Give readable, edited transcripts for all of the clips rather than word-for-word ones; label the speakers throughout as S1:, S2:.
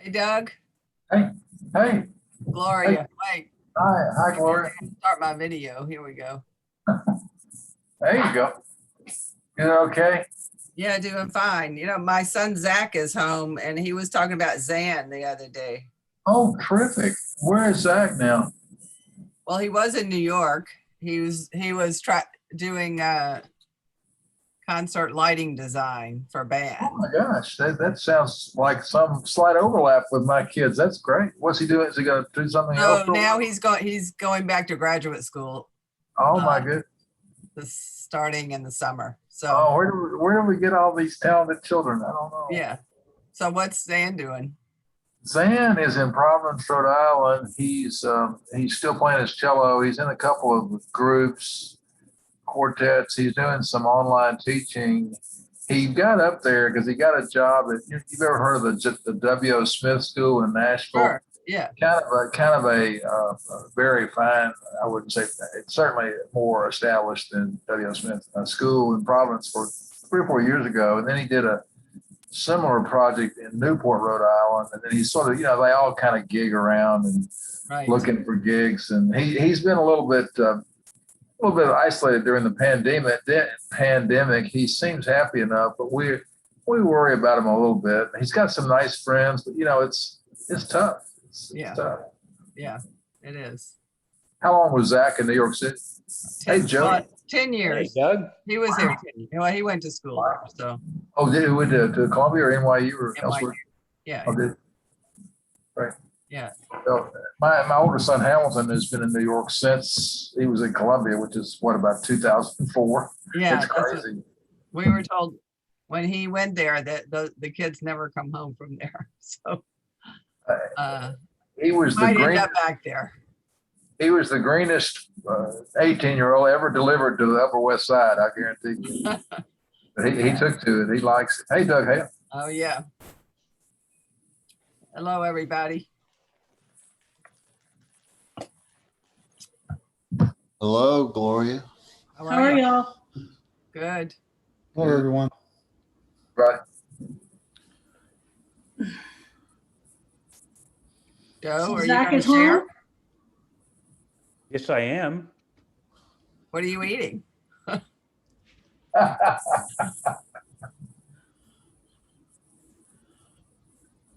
S1: Hey, Doug.
S2: Hey, hey,
S1: Gloria. Wait,
S2: hi, Gloria.
S1: start my video. Here we go.
S2: There you go. You okay?
S1: Yeah, doing fine. You know, my son Zach is home and he was talking about Zan the other day.
S2: Oh, terrific. Where is Zach now?
S1: Well, he was in New York. He was doing concert lighting design for
S2: Oh
S1: band.
S2: my gosh, that sounds like some slight overlap with my kids. That's great. What's he doing? Is he going to do something else?
S1: So now he's going back to graduate school.
S2: Oh my goodness.
S1: Starting in the summer. So
S2: Oh, where do we get all these talented children? I don't know.
S1: yeah. So what's Zan doing?
S2: Zan is in Providence, Rhode Island. He's still playing his cello. He's in a couple of groups, quartets. He's doing some online teaching. He got up there because he got a job at, you've ever heard of the W.O. Smith School in Nashville?
S1: Sure. Yeah.
S2: Kind of a very fine, I wouldn't say, it's certainly more established than W.O. Smith School in Providence for 3 or 4 years ago. And then he did a similar project in Newport, Rhode Island. And then he sort of, they all kind of gig around and looking for gigs. And he's been a little bit isolated during the pandemic. He seems happy enough, but we worry about him a little bit. He's got some nice friends, but it's tough. It's tough.
S1: Yeah, it is.
S2: How long was Zach in New York City? Hey, Joe.
S1: 10 years.
S3: Hey, Doug.
S1: He was here. Well, he went to school there, so.
S2: Oh, did he went to Columbia or NYU or
S1: NYU.
S2: elsewhere?
S1: Yeah.
S2: Oh, did right.
S1: Yeah.
S2: So my older son Hamilton has been in New York since he was in Columbia, which is about 2004.
S1: Yeah.
S2: It's crazy.
S1: We were told when he went there that the kids never come home from there. So
S2: he was
S1: might end up back there.
S2: He was the greenest 18-year-old ever delivered to the Upper West Side, I guarantee you. But he took to it. He likes it. Hey, Doug. Hey.
S1: Oh, yeah. Hello, everybody.
S4: Hello, Gloria.
S1: How
S5: are y'all?
S1: Good.
S3: Hello, everyone.
S2: Right.
S1: Joe, are you
S5: Zach
S1: going to
S5: is home?
S1: share?
S3: Yes, I am.
S1: What are you eating?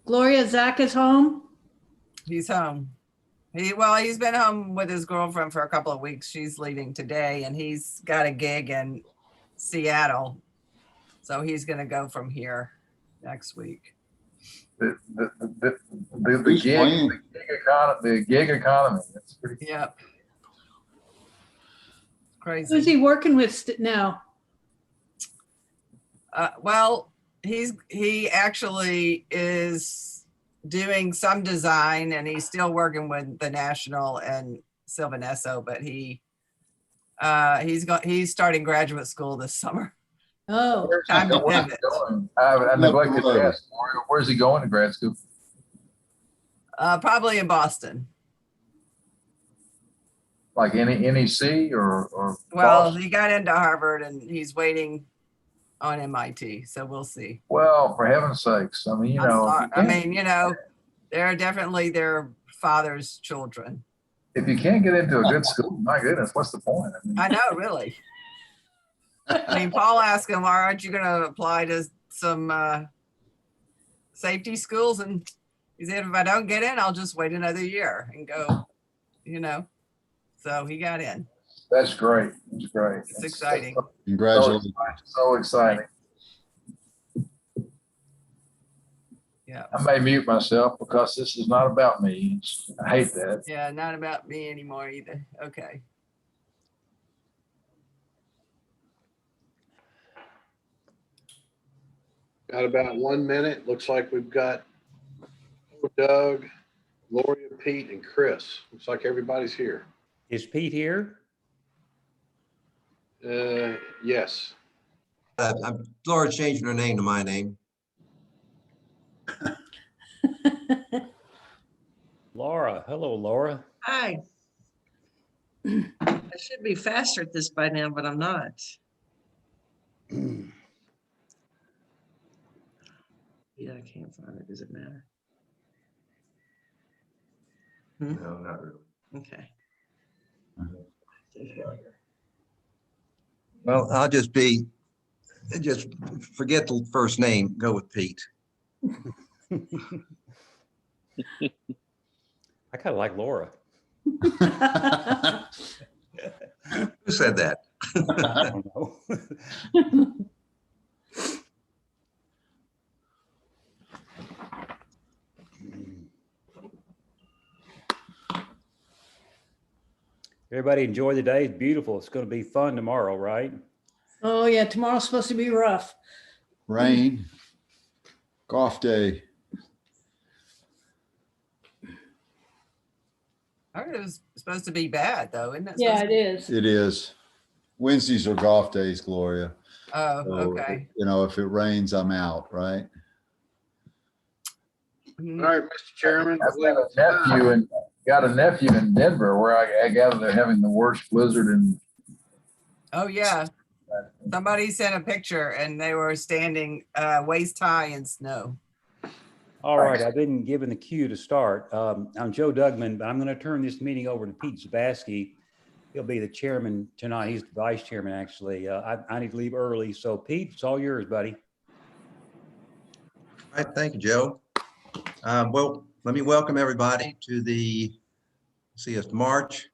S5: Gloria, Zach is home.
S1: He's home. He's been home with his girlfriend for a couple of weeks. She's leaving today, and he's got a gig in Seattle. So he's going to go from here next week.
S2: The gig economy. That's pretty.
S1: Yep. Crazy.
S5: Who's he working with now?
S1: Well, he actually is doing some design, and he's still working with the National and Sylvan Esso, but he's starting graduate school this summer.
S5: Oh,
S1: Time to pivot.
S2: I neglected to ask. Where's he going to grad school?
S1: Probably in Boston.
S2: Like NEC or
S1: Well,
S2: Boston?
S1: he got into Harvard and he's waiting on MIT, so we'll see.
S2: Well, for heaven's sakes, I mean,
S1: they're definitely their father's children.
S2: if you can't get into a good school, my goodness, what's the point?
S1: I know, really. I mean, Paul asked him, "Why aren't you going to apply to some safety schools?" And he said, "If I don't get in, I'll just wait another year and go." So he got in.
S2: That's great. That's great.
S1: It's exciting.
S4: Congratulations.
S2: So exciting.
S1: Yeah.
S2: I may mute myself because this is not about me. I hate that.
S1: Yeah, not about me anymore either. Okay.
S6: Got about 1 minute. Looks like we've got Doug, Gloria, Pete, and Chris. Looks like everybody's here.
S3: Is Pete here?
S6: Yes.
S7: Laura changing her name to my name.
S3: Laura. Hello, Laura.
S8: Hi. I should be faster at this by now, but I'm not. Yeah, I can't find it. Does it matter? Hmm?
S7: No, not really.
S8: Okay.
S7: Well, just forget the first name, go with Pete.
S3: I kind of like Laura.
S7: Who said that?
S3: I don't know. Everybody enjoy the day. It's beautiful. It's going to be fun tomorrow, right?
S5: Oh, yeah, tomorrow's supposed to be rough.
S4: Rain, golf day.
S1: I heard it was supposed to be bad though, isn't it?
S5: Yeah,
S1: supposed
S5: it is.
S4: It is. Wednesdays are golf days, Gloria.
S1: Oh,
S4: So,
S1: okay.
S4: you know, if it rains, I'm out, right?
S6: All
S1: Mhm.
S6: right, Mr. Chairman. I
S2: I've
S6: believe
S2: got
S6: it's
S2: a nephew
S6: time.
S2: and got a nephew in Denver where I gather they're having the worst blizzard in.
S1: Oh, yeah. Somebody sent a picture and they were standing waist high in snow.
S3: All right, I've been given the cue to start. I'm Joe Dugman, but I'm going to turn this meeting over to Pete Zabasky. He'll be the chairman tonight. He's the vice chairman, actually. I need to leave early. So Pete, it's all yours, buddy.
S7: All right, thank you, Joe. Well, let me welcome everybody to the, it's March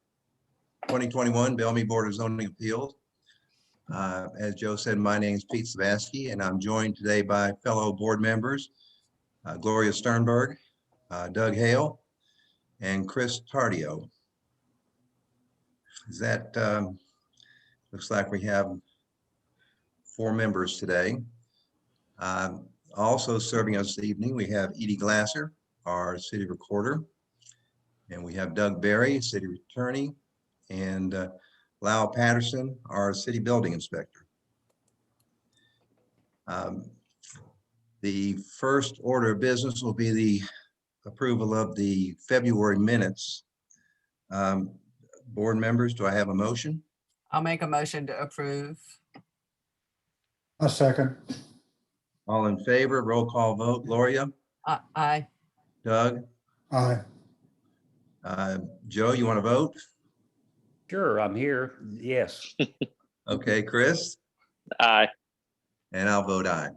S7: 2021 Bellamy Board of Zoning Appeals. As Joe said, my name is Pete Zabasky, and I'm joined today by fellow board members, Gloria Sternberg, Doug Hale, and Chris Tardio. Is that, looks like we have 4 members today. Also serving us this evening, we have Edie Glasser, our city recorder, and we have Doug Berry, city attorney, and Lau Patterson, our city building inspector. The first order of business will be the approval of the February minutes. Board members, do I have a motion?
S1: I'll make a motion to approve.
S9: A second.
S7: All in favor, roll call vote. Gloria,
S1: Aye.
S7: Doug,
S9: Aye.
S7: Joe, you want to vote?
S3: Sure, I'm here. Yes.
S7: Okay, Chris,
S10: Aye.
S7: and I'll vote aye.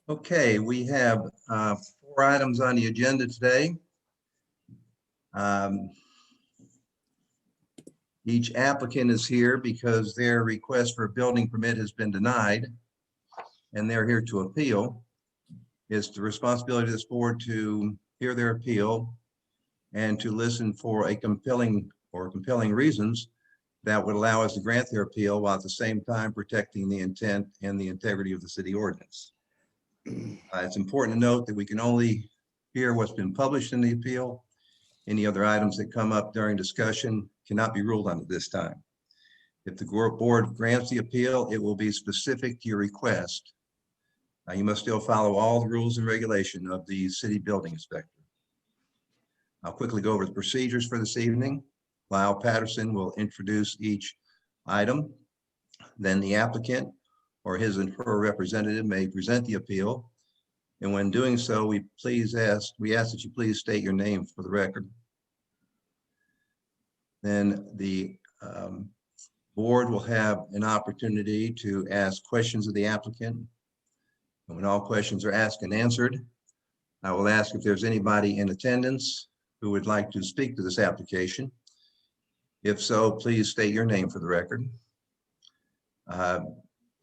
S7: Okay, we have 4 items on the agenda today. Each applicant is here because their request for a building permit has been denied, and they're here to appeal. It's the responsibility of this board to hear their appeal and to listen for a compelling reasons that would allow us to grant their appeal while at the same time protecting the intent and the integrity of the city ordinance. It's important to note that we can only hear what's been published in the appeal. Any other items that come up during discussion cannot be ruled on at this time. If the board grants the appeal, it will be specific to your request. You must still follow all the rules and regulation of the city building inspector. I'll quickly go over the procedures for this evening. Lyle Patterson will introduce each item. Then the applicant or his and her representative may present the appeal. And when doing so, we ask that you please state your name for the record. Then the board will have an opportunity to ask questions of the applicant. And when all questions are asked and answered, I will ask if there's anybody in attendance who would like to speak to this application. If so, please state your name for the record.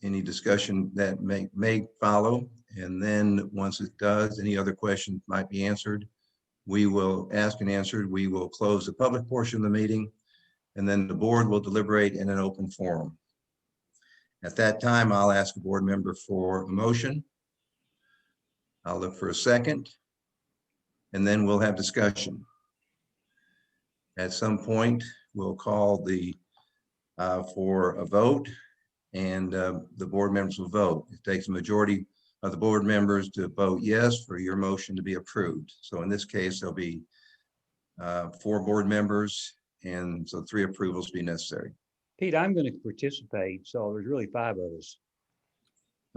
S7: Any discussion that may follow, and then once it does, any other questions might be answered. We will ask and answered. We will close the public portion of the meeting, and then the board will deliberate in an open forum. At that time, I'll ask a board member for a motion. I'll look for a second, and then we'll have discussion. At some point, we'll call for a vote, and the board members will vote. It takes a majority of the board members to vote yes for your motion to be approved. So in this case, there'll be 4 board members, and so 3 approvals be necessary.
S3: Pete, I'm going to participate. So there's really 5 of us.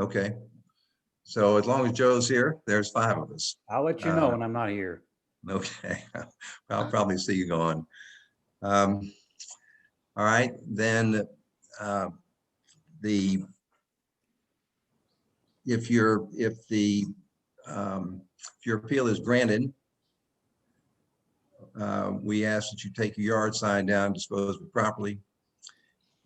S7: Okay. So as long as Joe's here, there's 5 of us.
S3: I'll let you know when I'm not here.
S7: Okay, I'll probably see you going. All right, then, the, if your appeal is granted, we ask that you take your yard sign down, dispose of it properly.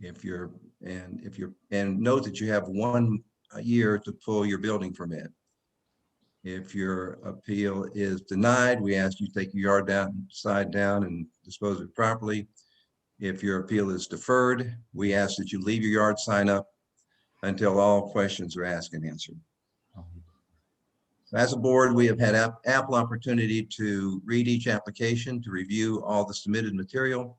S7: And note that you have 1 year to pull your building permit. If your appeal is denied, we ask you to take your side down and dispose of it properly. If your appeal is deferred, we ask that you leave your yard sign up until all questions are asked and answered. As a board, we have had ample opportunity to read each application, to review all the submitted material,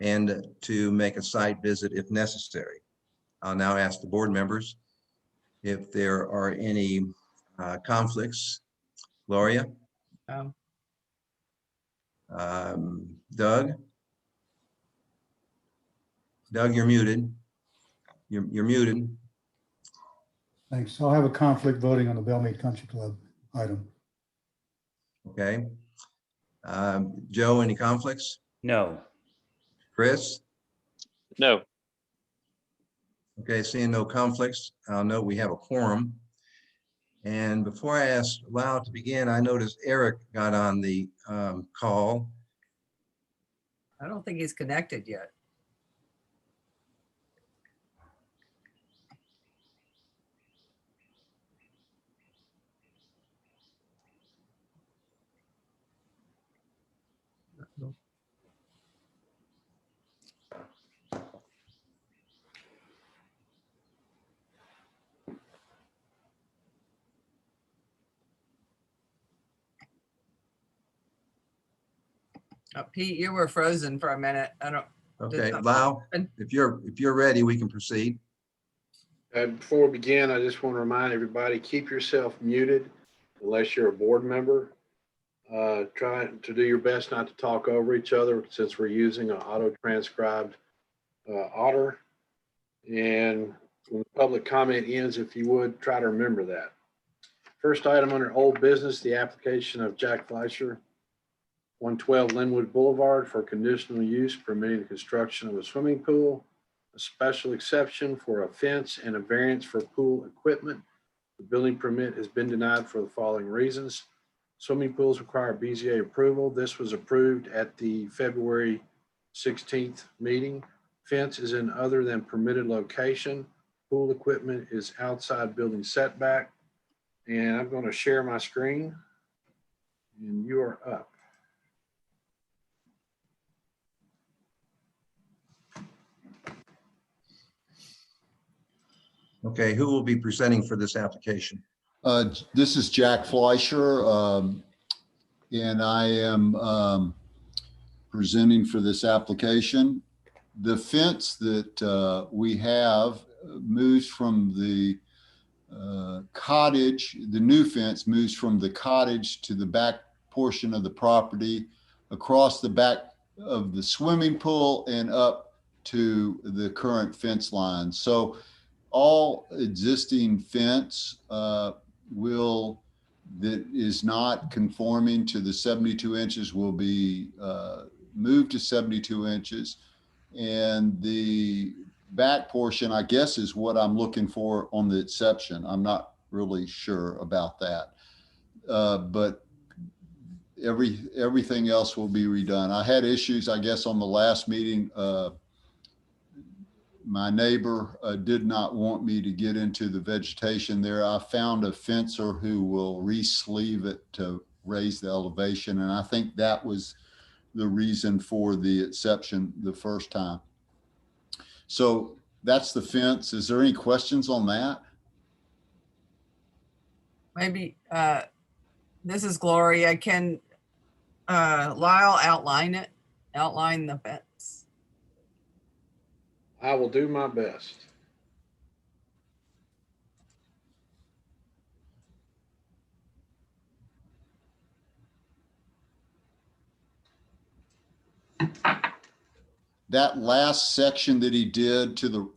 S7: and to make a site visit if necessary. I'll now ask the board members if there are any conflicts. Gloria?
S1: Um,
S7: Doug? Doug, you're muted. You're muted.
S9: Thanks. I'll have a conflict voting on the Bellmead Country Club item.
S7: Okay. Joe, any conflicts?
S3: No.
S7: Chris?
S10: No.
S7: Okay, seeing no conflicts, I'll note we have a quorum. And before I ask Lau to begin, I noticed Eric got on the call.
S1: I don't think he's connected yet. Pete, you were frozen for a minute. I don't.
S7: Okay,
S1: that
S7: Lau,
S1: happen?
S7: if you're ready, we can proceed.
S6: Before we begin, I just want to remind everybody, keep yourself muted unless you're a board member. Try to do your best not to talk over each other since we're using an auto-transcribed otter. And when the public comment ends, if you would, try to remember that. First item under old business, the application of Jack Fleischer, 112 Linwood Boulevard for conditional use permitting the construction of a swimming pool, a special exception for a fence, and a variance for pool equipment. The building permit has been denied for the following reasons. Swimming pools require BZA approval. This was approved at the February 16th meeting. Fence is in other than permitted location. Pool equipment is outside building setback. And I'm going to share my screen and you are up.
S7: Okay, who will be presenting for this application?
S4: This is Jack Fleischer, and I am presenting for this application. The fence that we have moves from the cottage. The new fence moves from the cottage to the back portion of the property, across the back of the swimming pool and up to the current fence line. So all existing fence that is not conforming to the 72 inches will be moved to 72 inches. And the back portion, I guess, is what I'm looking for on the exception. I'm not really sure about that. But everything else will be redone. I had issues, I guess, on the last meeting. My neighbor did not want me to get into the vegetation there. I found a fencer who will re-sleeve it to raise the elevation. And I think that was the reason for the exception the first time. So that's the fence. Is there any questions on that?
S1: Maybe, this is Gloria. Can Lyle outline the fence?
S6: I will do my best.
S4: That last section that he did to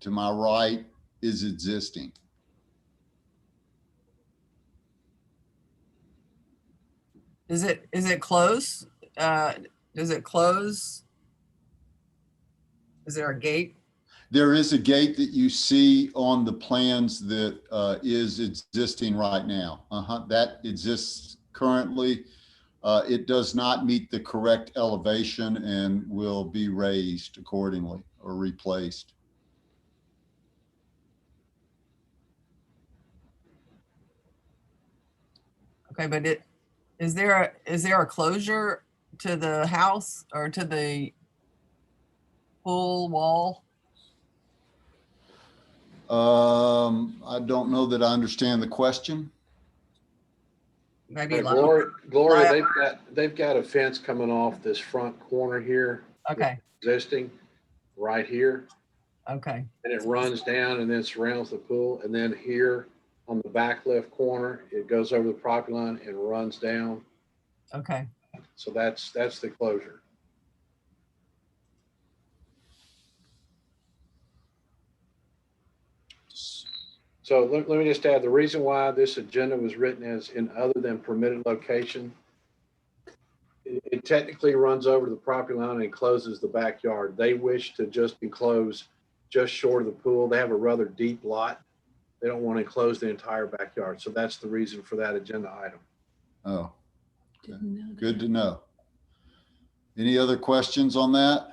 S4: my right is existing.
S1: Is it close? Does it close? Is there a gate?
S4: There is a gate that you see on the plans that is existing right now. That exists currently. It does not meet the correct elevation and will be raised accordingly or replaced.
S1: Okay, but is there a closure to the house or to the pool wall?
S4: I don't know that I understand the question.
S1: Maybe
S6: Gloria, they've got a fence coming off this front corner here.
S1: Okay,
S6: Existing right here,
S1: okay,
S6: and it runs down and then surrounds the pool. And then here on the back left corner, it goes over the property line and runs down.
S1: okay.
S6: So that's the closure. So let me just add, the reason why this agenda was written as in other than permitted location, it technically runs over the property line and encloses the backyard. They wish to just enclose just short of the pool. They have a rather deep lot. They don't want to enclose the entire backyard. So that's the reason for that agenda item.
S4: Oh,
S5: Didn't know that.
S4: good to know. Any other questions on that?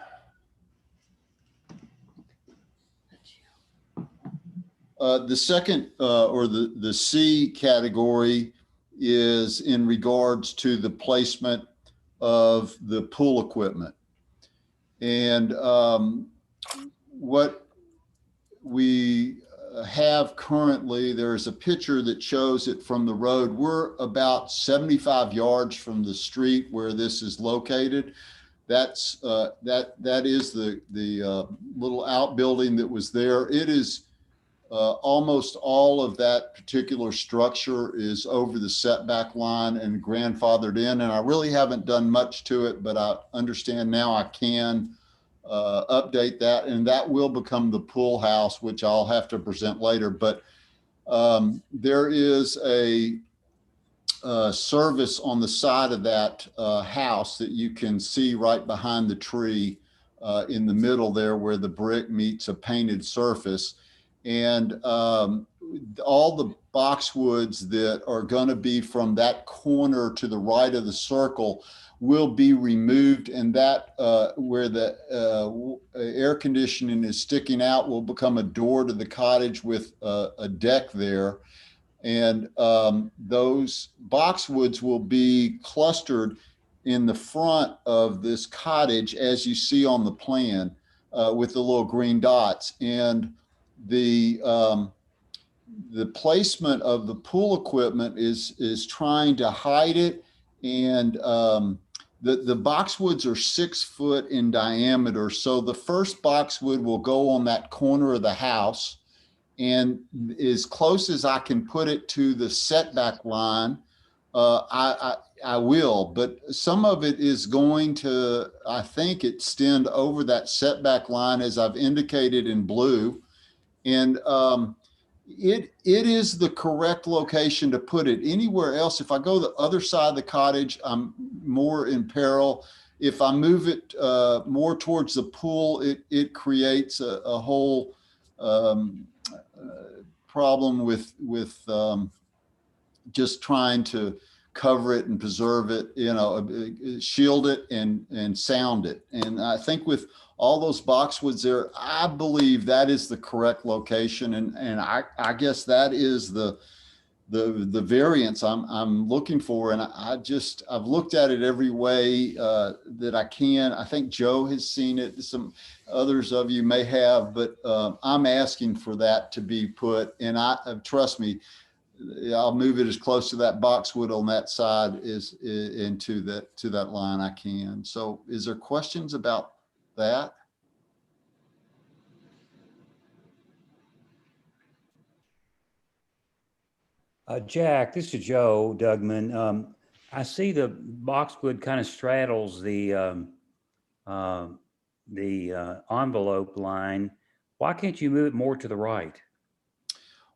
S4: The second or the C category is in regards to the placement of the pool equipment. And what we have currently, there's a picture that shows it from the road. We're about 75 yards from the street where this is located. That's that is the little outbuilding that was there. It is almost all of that particular structure is over the setback line and grandfathered in. And I really haven't done much to it, but I understand now I can update that, and that will become the pool house, which I'll have to present later. But there is a service on the side of that house that you can see right behind the tree in the middle there where the brick meets a painted surface. And all the boxwoods that are going to be from that corner to the right of the circle will be removed, and that where the air conditioning is sticking out will become a door to the cottage with a deck there. And those boxwoods will be clustered in the front of this cottage, as you see on the plan with the little green dots. And the placement of the pool equipment is trying to hide it. And the boxwoods are 6 foot in diameter. So the first boxwood will go on that corner of the house, and as close as I can put it to the setback line, I will, but some of it is going to, I think, extend over that setback line as I've indicated in blue. And it is the correct location to put it. Anywhere else, if I go the other side of the cottage, I'm more in peril. If I move it more towards the pool, it creates a whole problem with just trying to cover it and preserve it, you know, shield it and sound it. And I think with all those boxwoods there, I believe that is the correct location. And I guess that is the variance I'm looking for. And I've looked at it every way that I can. I think Joe has seen it. Some others of you may have, but I'm asking for that to be put. And trust me, I'll move it as close to that boxwood on that side to that line I can. So is there questions about that?
S3: Jack, this is Joe Dugman. I see the boxwood kind of straddles the envelope line. Why can't you move it more to the right?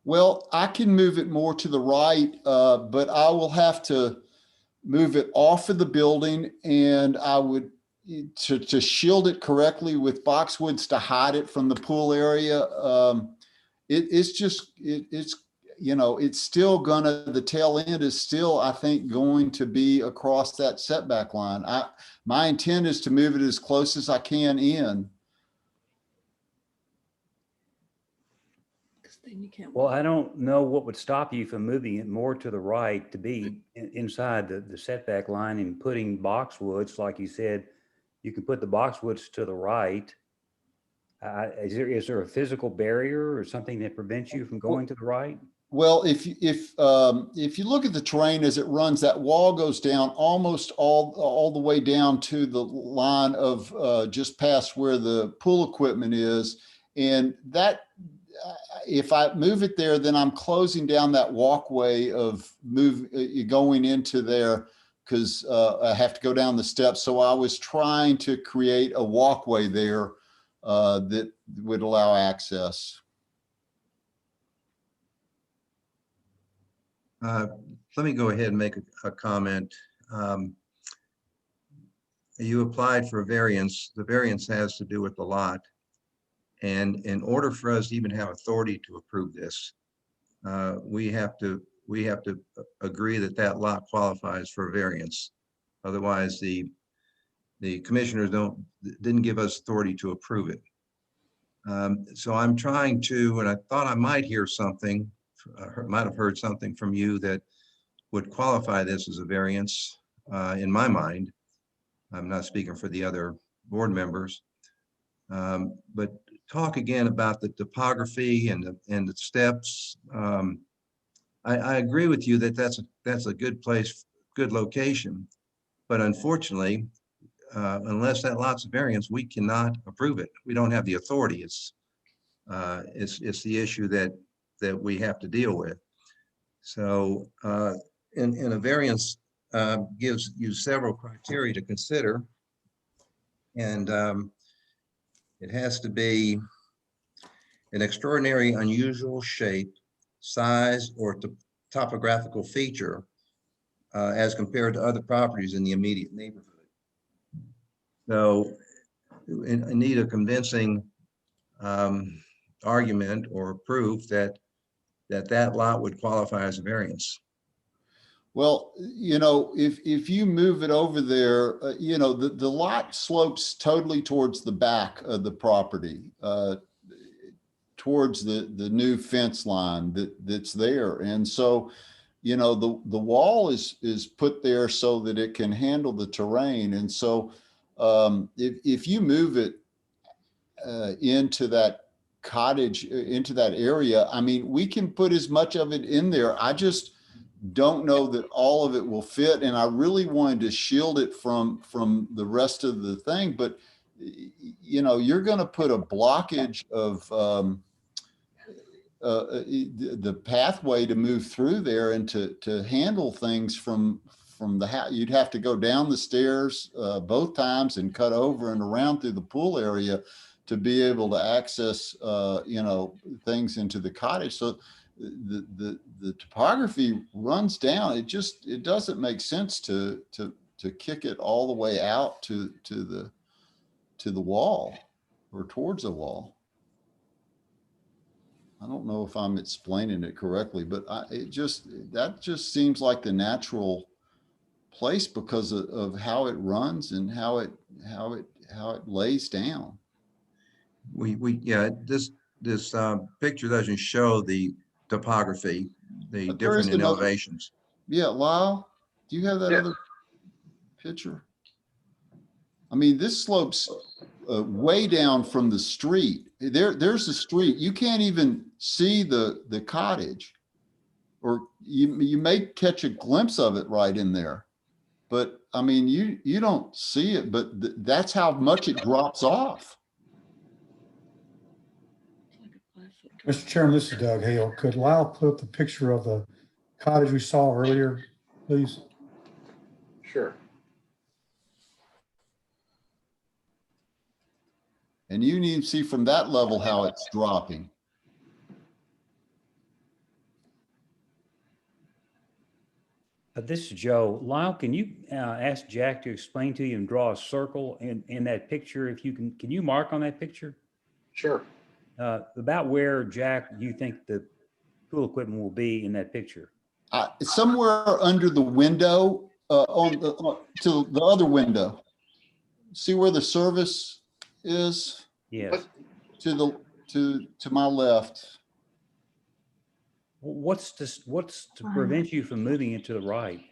S4: Well, I can move it more to the right, but I will have to move it off of the building, and I would, to shield it correctly with boxwoods to hide it from the pool area. It's just, it's, you know, it's still gonna, the tail end is still, I think, going to be across that setback line. My intent is to move it as close as I can in.
S5: 'Cause then you can't
S3: Well,
S5: walk.
S3: I don't know what would stop you from moving it more to the right to be inside the setback line and putting boxwoods, like you said, you can put the boxwoods to the right. Is there a physical barrier or something that prevents you from going to the right?
S4: Well, if you look at the terrain as it runs, that wall goes down almost all the way down to the line of just past where the pool equipment is, and that if I move it there, then I'm closing down that walkway of going into there, because I have to go down the steps. So I was trying to create a walkway there that would allow access.
S7: Let me go ahead and make a comment. You applied for a variance. The variance has to do with the lot. And in order for us to even have authority to approve this, we have to agree that that lot qualifies for a variance. Otherwise, the commissioners didn't give us authority to approve it. So I'm trying to, and I thought I might hear something, might have heard something from you that would qualify this as a variance. In my mind, I'm not speaking for the other board members, but talk again about the topography and the steps. I agree with you that that's a good place, good location, but unfortunately, unless that lot's a variance, we cannot approve it. We don't have the authority. It's the issue that we have to deal with. So, in a variance gives you several criteria to consider, and it has to be an extraordinary, unusual shape, size, or topographical feature as compared to other properties in the immediate neighborhood. So I need a convincing argument or proof that lot would qualify as a variance.
S4: Well, you know, if you move it over there, you know, the lot slopes totally towards the back of the property, towards the new fence line that's there. And so, you know, the wall is put there so that it can handle the terrain. And so if you move it into that cottage, into that area, I mean, we can put as much of it in there. I just don't know that all of it will fit. And I really wanted to shield it from the rest of the thing. But, you know, you're going to put a blockage of the pathway to move through there and to handle things from the house. You'd have to go down the stairs both times and cut over and around through the pool area to be able to access, you know, things into the cottage. So the topography runs down. It doesn't make sense to kick it all the way out to the wall or towards the wall. I don't know if I'm explaining it correctly, but that just seems like the natural place because of how it runs and how it lays down.
S7: Yeah, this picture doesn't show the topography, the
S4: But there is
S7: different in
S4: another-
S7: elevations.
S4: Yeah, Lyle, do you have that
S6: Yeah.
S4: other picture? I mean, this slopes way down from the street. There's the street. You can't even see the cottage, or you may catch a glimpse of it right in there. But I mean, you don't see it, but that's how much it drops off.
S9: Mr. Chairman, this is Doug Hale. Could Lyle put up the picture of the cottage we saw earlier, please?
S6: Sure.
S4: And you need to see from that level how it's dropping.
S3: This is Joe. Lyle, can you ask Jack to explain to you and draw a circle in that picture? If you can you mark on that picture?
S6: Sure.
S3: About where, Jack, you think the pool equipment will be in that picture?
S4: Somewhere under the window, to the other window. See where the service is?
S3: Yes.
S4: To my left.
S3: What's to prevent you from moving it to the right?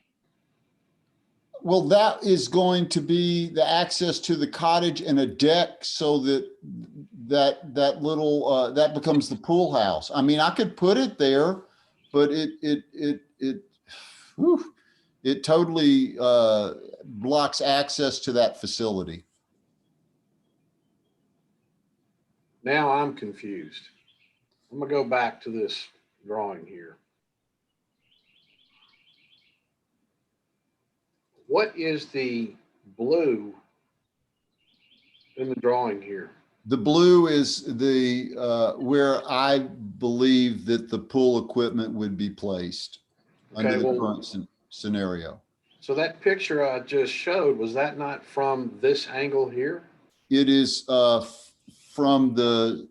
S4: Well, that is going to be the access to the cottage and a deck, so that little that becomes the pool house. I mean, I could put it there, but it totally blocks access to that facility.
S6: Now I'm confused. I'm gonna go back to this drawing here. What is the blue in the drawing here?
S4: The blue is the where I believe that the pool equipment would be placed under
S6: Okay,
S4: the
S6: well,
S4: current scenario.
S6: so that picture I just showed, was that not from this angle here?
S4: It is from the,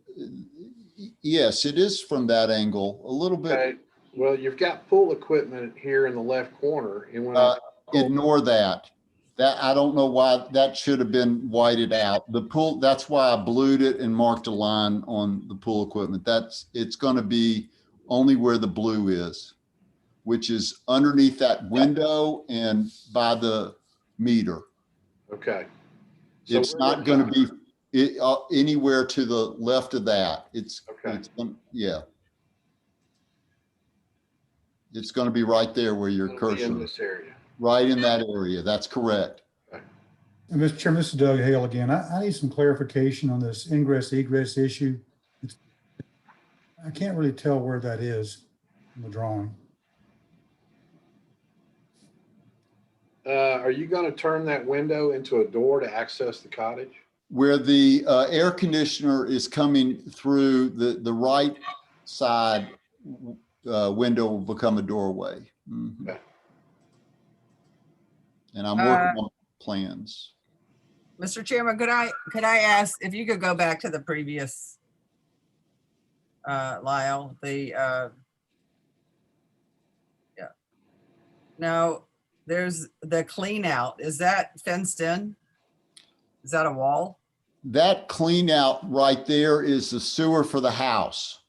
S4: yes, it is from that angle, a little bit.
S6: Okay, well, you've got pool equipment here in the left corner, and when I
S4: Ignore that. That, I don't know why that should have been whited out. The pool, that's why I blued it and marked a line on the pool equipment. It's going to be only where the blue is, which is underneath that window and by the meter.
S6: okay. So
S4: It's
S6: we're
S4: not going to be anywhere to the left of that.
S6: Okay.
S4: Yeah. It's going to be right there where your
S6: It'll be
S4: cursor
S6: in
S4: is.
S6: this area.
S4: Right in that area. That's correct.
S9: And Mr. Chairman, this is Doug Hale again. I need some clarification on this ingress egress issue. I can't really tell where that is in the drawing.
S6: Are you going to turn that window into a door to access the cottage?
S4: Where the air conditioner is coming through the right side window will become a doorway. Mhm.
S6: Okay.
S4: And I'm working on plans.
S1: Mr. Chairman, could I ask if you could go back to the previous, Lyle, yeah. Now, there's the clean out. Is that fenced in? Is that a wall?
S4: That clean out right there is the sewer for the house.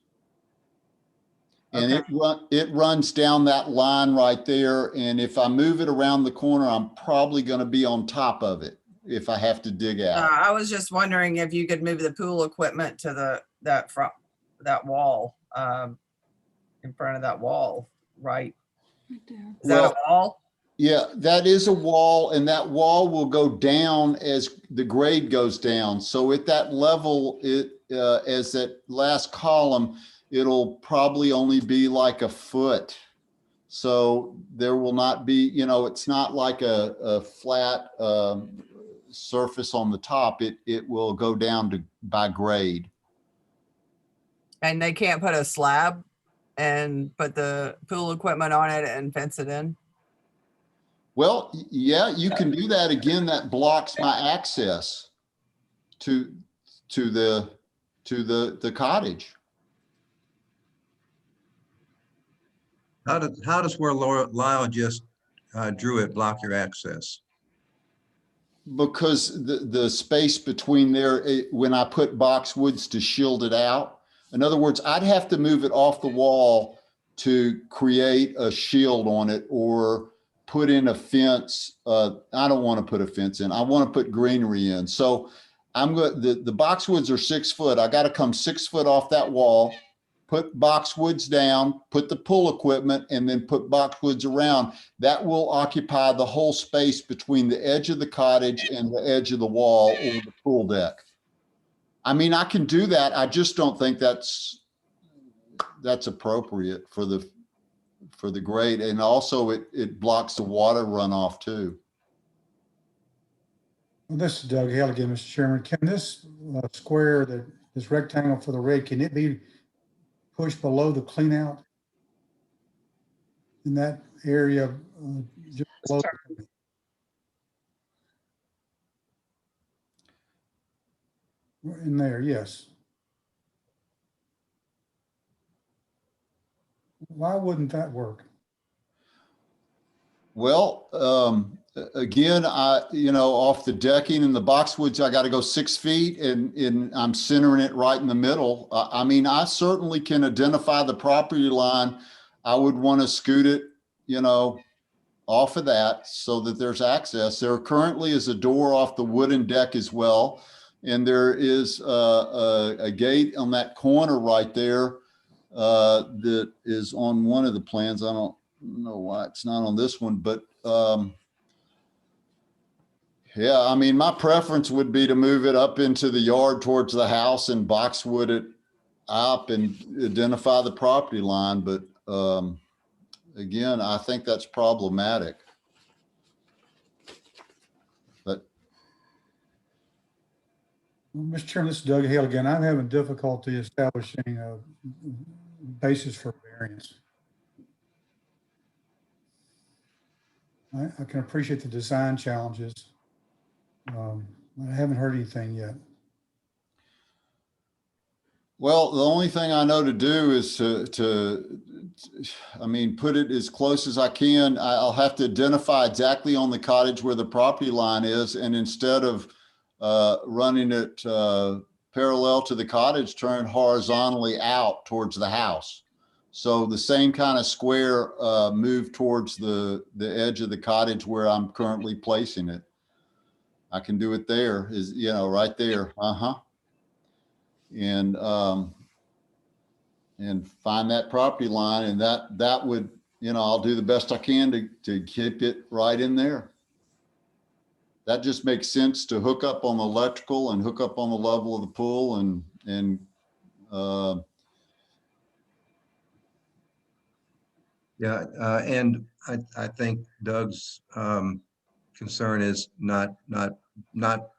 S4: And
S1: Okay.
S4: it runs down that line right there. And if I move it around the corner, I'm probably going to be on top of it if I have to dig out.
S1: I was just wondering if you could move the pool equipment to that wall, in front of that wall, right?
S5: Right there.
S1: Is that a wall?
S4: Yeah, that is a wall, and that wall will go down as the grade goes down. So at that level, as that last column, it'll probably only be like a foot. So there will not be, it's not like a flat surface on the top. It will go down by grade.
S1: And they can't put a slab and put the pool equipment on it and fence it in?
S4: Well, yeah, you can do that. Again, that blocks my access to the cottage.
S7: How does where Lyle just drew it block your access?
S4: Because the space between there, when I put boxwoods to shield it out, in other words, I'd have to move it off the wall to create a shield on it or put in a fence. I don't want to put a fence in. I want to put greenery in. So the boxwoods are 6 foot. I got to come 6 foot off that wall, put boxwoods down, put the pool equipment, and then put boxwoods around. That will occupy the whole space between the edge of the cottage and the edge of the wall or the pool deck. I mean, I can do that. I just don't think that's appropriate for the grade. And also it blocks the water runoff too.
S9: Well, this is Doug Hale again, Mr. Chairman. Can this square, this rectangle for the red, can it be pushed below the clean out? in that area. Just below- In there, yes. Why wouldn't that work?
S4: Well, again, off the decking and the boxwoods, I got to go 6 feet and I'm centering it right in the middle. I mean, I certainly can identify the property line. I would want to scoot it, off of that so that there's access. There currently is a door off the wooden deck as well. And there is a gate on that corner right there that is on one of the plans. I don't know why it's not on this one, but yeah, I mean, my preference would be to move it up into the yard towards the house and boxwood it up and identify the property line. But again, I think that's problematic. But
S9: Mr. Chairman, this is Doug Hale again. I'm having difficulty establishing a basis for variance. I can appreciate the design challenges. I haven't heard anything yet.
S4: well, the only thing I know to do is I mean, put it as close as I can. I'll have to identify exactly on the cottage where the property line is. And instead of running it parallel to the cottage, turn horizontally out towards the house. So the same kind of square move towards the edge of the cottage where I'm currently placing it. I can do it there, is, right there. And find that property line, and that would, I'll do the best I can to keep it right in there. That just makes sense to hook up on the electrical and hook up on the level of the pool and
S7: Yeah, and I think Doug's concern is not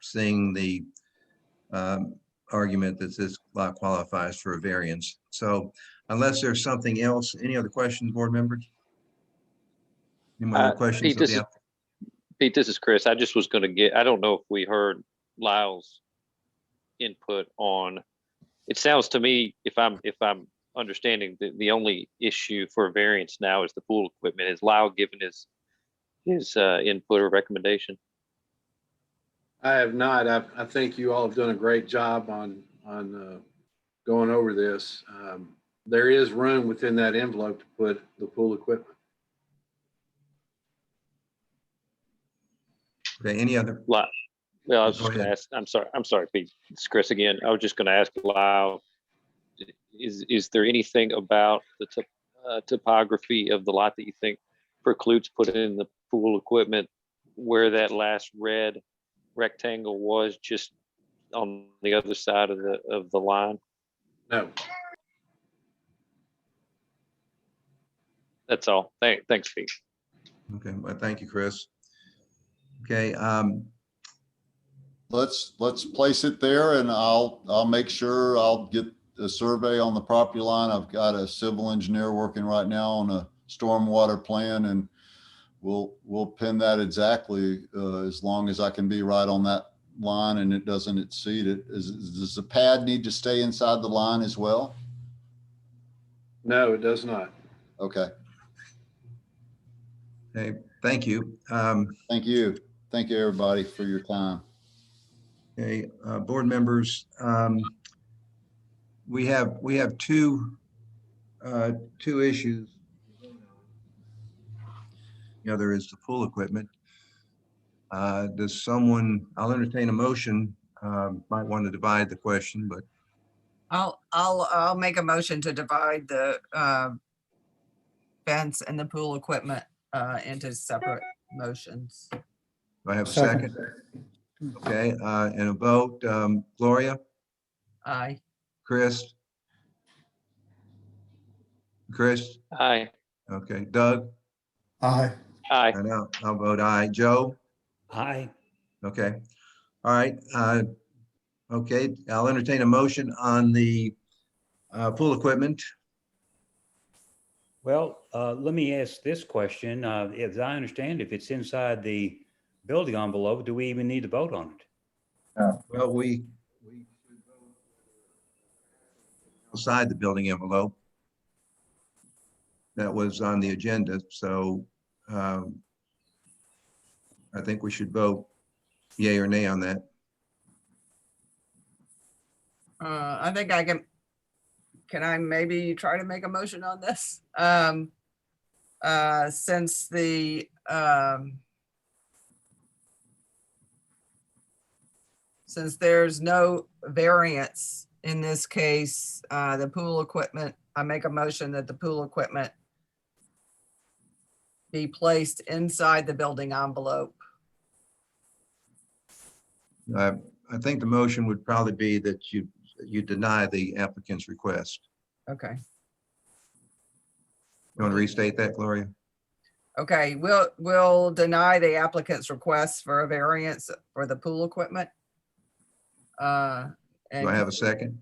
S7: seeing the argument that this lot qualifies for a variance. So unless there's something else, any other questions, board members? Any more questions?
S10: Pete, Pete, this is Chris. I just was going to I don't know if we heard Lyle's input on, it sounds to me, if I'm understanding, the only issue for a variance now is the pool equipment. Is Lyle given his input or recommendation?
S6: I have not. I think you all have done a great job on going over this. There is room within that envelope to put the pool equipment.
S7: Okay, any other?
S10: Well, I was
S7: Go
S10: just going to
S7: ahead.
S10: ask, I'm sorry, Pete, it's Chris again. I was just going to ask Lyle, is there anything about the topography of the lot that you think precludes putting in the pool equipment where that last red rectangle was, just on the other side of the line?
S6: No.
S10: That's all. Thanks, Pete.
S7: Okay, well, thank you, Chris. Okay,
S4: let's place it there, and I'll make sure I'll get a survey on the property line. I've got a civil engineer working right now on a stormwater plan, and we'll pin that exactly as long as I can be right on that line and it doesn't exceed it. Does the pad need to stay inside the line as well?
S6: No, it does not.
S4: Okay.
S7: okay, thank you.
S4: Thank you. Thank you, everybody, for your time.
S7: Okay, board members, we have two issues. The other is the pool equipment. Does someone, I'll entertain a motion, might want to divide the question, but
S1: I'll make a motion to divide the fence and the pool equipment into separate motions.
S7: do I have a second? Okay, and a vote, Gloria,
S1: Aye.
S7: Chris?
S10: Aye.
S7: Okay, Doug?
S9: Aye.
S10: Aye.
S7: And I'll vote aye. Joe?
S3: Aye.
S7: Okay, all right. Okay, I'll entertain a motion on the pool equipment.
S3: Well, let me ask this question. As I understand, if it's inside the building envelope, do we even need to vote on it?
S7: Well, we outside the building envelope that was on the agenda, so I think we should vote yay or nay on that.
S1: I think I can I maybe try to make a motion on this? Since since there's no variance in this case, the pool equipment, I make a motion that the pool equipment be placed inside the building envelope.
S7: I think the motion would probably be that you deny the applicant's request.
S1: Okay.
S7: You want to restate that, Gloria?
S1: Okay, we'll deny the applicant's request for a variance for the pool equipment.
S7: Do I have a second?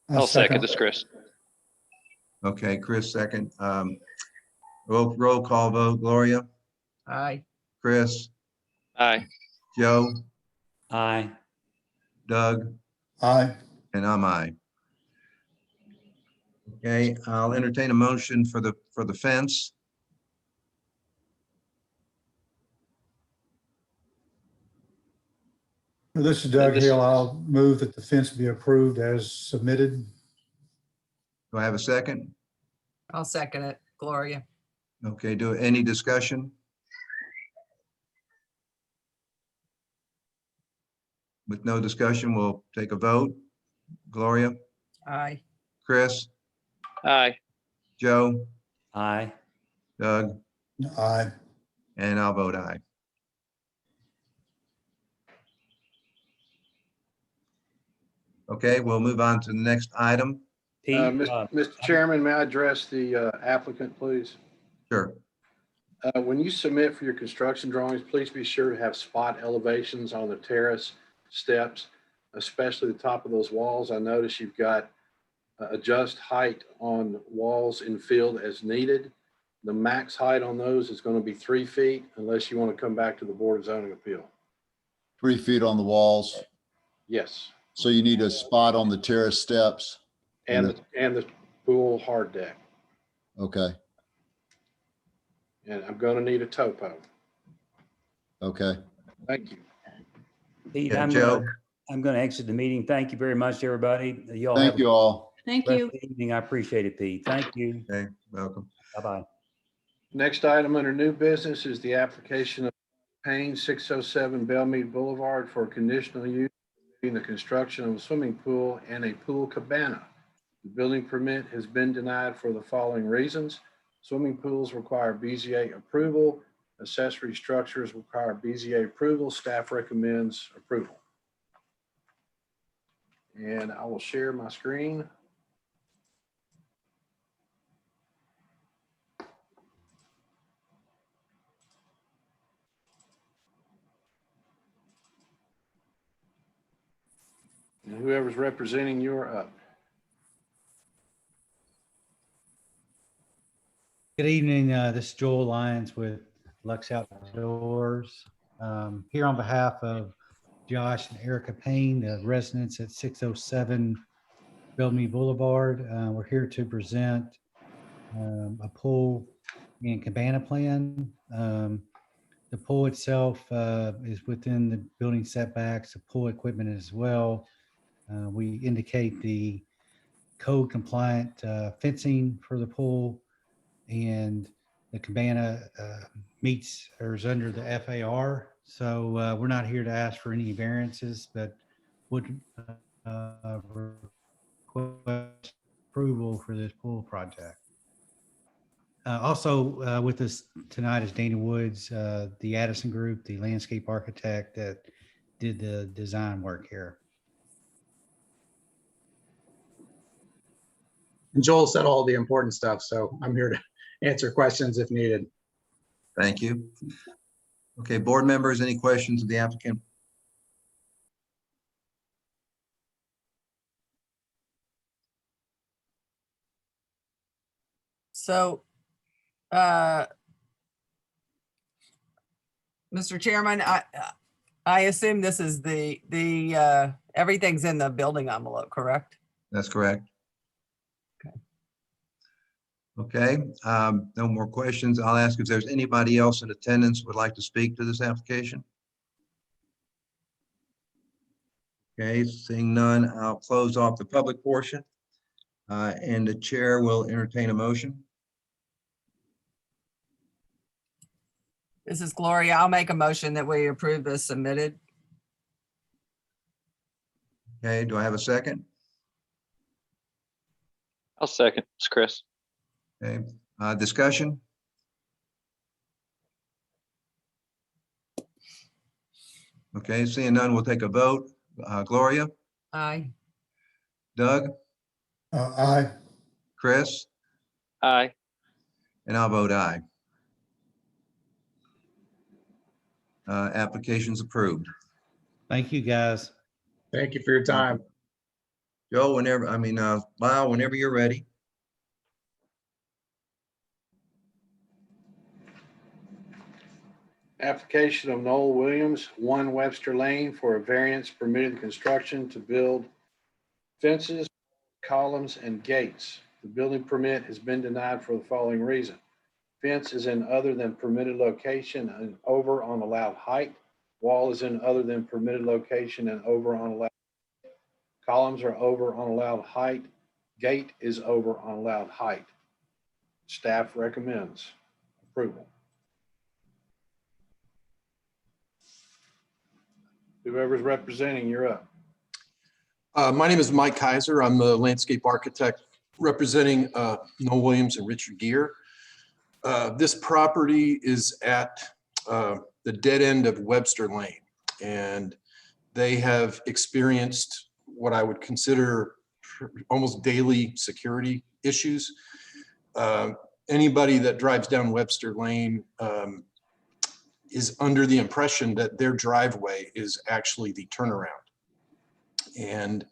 S10: I'll second this, Chris.
S7: Okay, Chris, second. Roll call vote. Gloria,
S1: Aye.
S7: Chris,
S10: Aye.
S7: Joe,
S3: Aye.
S7: Doug,
S9: Aye.
S7: and I'm aye. Okay, I'll entertain a motion for the fence.
S9: This is Doug
S10: This-
S9: Hale. I'll move that the fence be approved as submitted.
S7: Do I have a second?
S1: I'll second it, Gloria.
S7: Okay, any discussion? With no discussion, we'll take a vote. Gloria,
S1: Aye.
S7: Chris,
S10: Aye.
S7: Joe,
S3: Aye.
S7: Doug,
S9: Aye.
S7: and I'll vote aye. Okay, we'll move on to the next item.
S3: Pete,
S6: Mr. Chairman, may I address the applicant, please?
S7: Sure.
S6: When you submit for your construction drawings, please be sure to have spot elevations on the terrace steps, especially the top of those walls. I notice you've got adjust height on walls in field as needed. The max height on those is going to be 3 feet unless you want to come back to the Board of Zoning Appeal.
S4: 3 feet on the walls.
S6: Yes,
S4: So you need a spot on the terrace steps.
S6: and the pool hard deck.
S4: Okay,
S6: And I'm going to need a topo.
S4: okay.
S6: Thank you.
S3: Pete,
S7: Yeah,
S3: I'm
S7: Joe.
S3: gonna exit the meeting. Thank you very much, everybody. Y'all
S4: Thank
S3: have
S4: you all.
S5: Thank
S3: a rest
S5: you.
S3: of the evening. I appreciate it, Pete. Thank you.
S7: Okay, welcome.
S3: Bye-bye.
S6: Next item under new business is the application of Payne 607 Bellmead Boulevard for conditional use in the construction of a swimming pool and a pool cabana. The building permit has been denied for the following reasons. Swimming pools require BZA approval. Accessory structures require BZA approval. Staff recommends approval. And I will share my screen. And whoever's representing, you're up.
S11: Good evening. This is Joel Lyons with Lux Outdoors. Here on behalf of Josh and Erica Payne, the residents at 607 Bellmead Boulevard. We're here to present a pool and cabana plan. The pool itself is within the building setbacks, the pool equipment as well. We indicate the code compliant fencing for the pool, and the cabana meets or is under the FAR. So we're not here to ask for any variances, but would request approval for this pool project. Also with us tonight is Dana Woods, the Addison Group, the landscape architect that did the design work here.
S12: And Joel said all the important stuff, so I'm here to answer questions if needed.
S7: Thank you. Okay, board members, any questions of the applicant?
S1: So, Mr. Chairman, I assume this is the everything's in the building envelope, correct?
S7: That's correct. Okay, no more questions. I'll ask if there's anybody else in attendance who would like to speak to this application. Okay, seeing none, I'll close off the public portion. And the chair will entertain a motion.
S1: This is Gloria. I'll make a motion that we approve as submitted.
S7: Okay, do I have a second?
S10: I'll second. It's Chris.
S7: Okay, discussion? Okay, seeing none, we'll take a vote. Gloria,
S1: Aye.
S7: Doug,
S9: Aye.
S7: Chris,
S10: Aye.
S7: and I'll vote aye. Application's approved.
S11: Thank you, guys.
S12: Thank you for your time.
S7: Joe, Lyle, whenever you're ready.
S6: Application of Noel Williams, 1 Webster Lane, for a variance permitting construction to build fences, columns, and gates. The building permit has been denied for the following reason. Fence is in other than permitted location and over on allowed height. Wall is in other than permitted location and over on allowed. Columns are over on allowed height. Gate is over on allowed height. Staff recommends approval. Whoever's representing, you're up.
S13: My name is Mike Kaiser. I'm the landscape architect representing Noel Williams and Richard Gere. This property is at the dead end of Webster Lane, and they have experienced what I would consider almost daily security issues. Anybody that drives down Webster Lane is under the impression that their driveway is actually the turnaround. And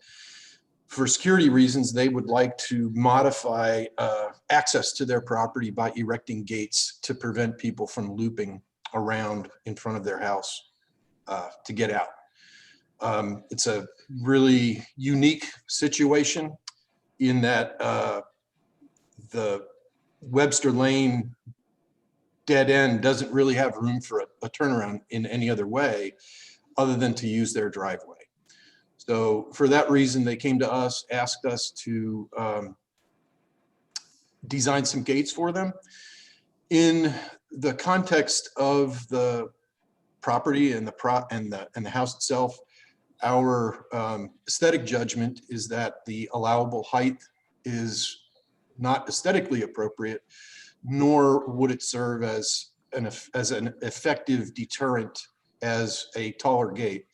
S13: for security reasons, they would like to modify access to their property by erecting gates to prevent people from looping around in front of their house to get out. It's a really unique situation in that the Webster Lane dead end doesn't really have room for a turnaround in any other way other than to use their driveway. So for that reason, they came to us, asked us to design some gates for them. In the context of the property and the house itself, our aesthetic judgment is that the allowable height is not aesthetically appropriate, nor would it serve as an effective deterrent as a taller gate.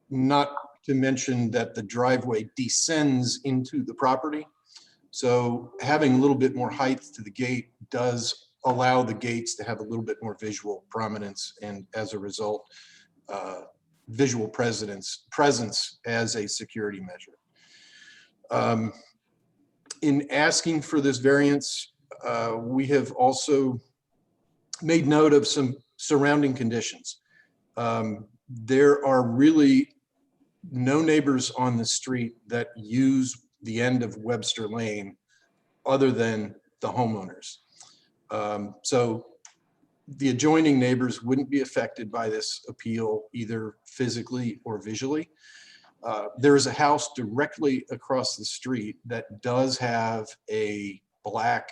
S13: Not to mention that the driveway descends into the property. So having a little bit more height to the gate does allow the gates to have a little bit more visual prominence, and as a result, visual presence as a security measure. In asking for this variance, we have also made note of some surrounding conditions. There are really no neighbors on the street that use the end of Webster Lane other than the homeowners. So the adjoining neighbors wouldn't be affected by this appeal either physically or visually. There is a house directly across the street that does have a black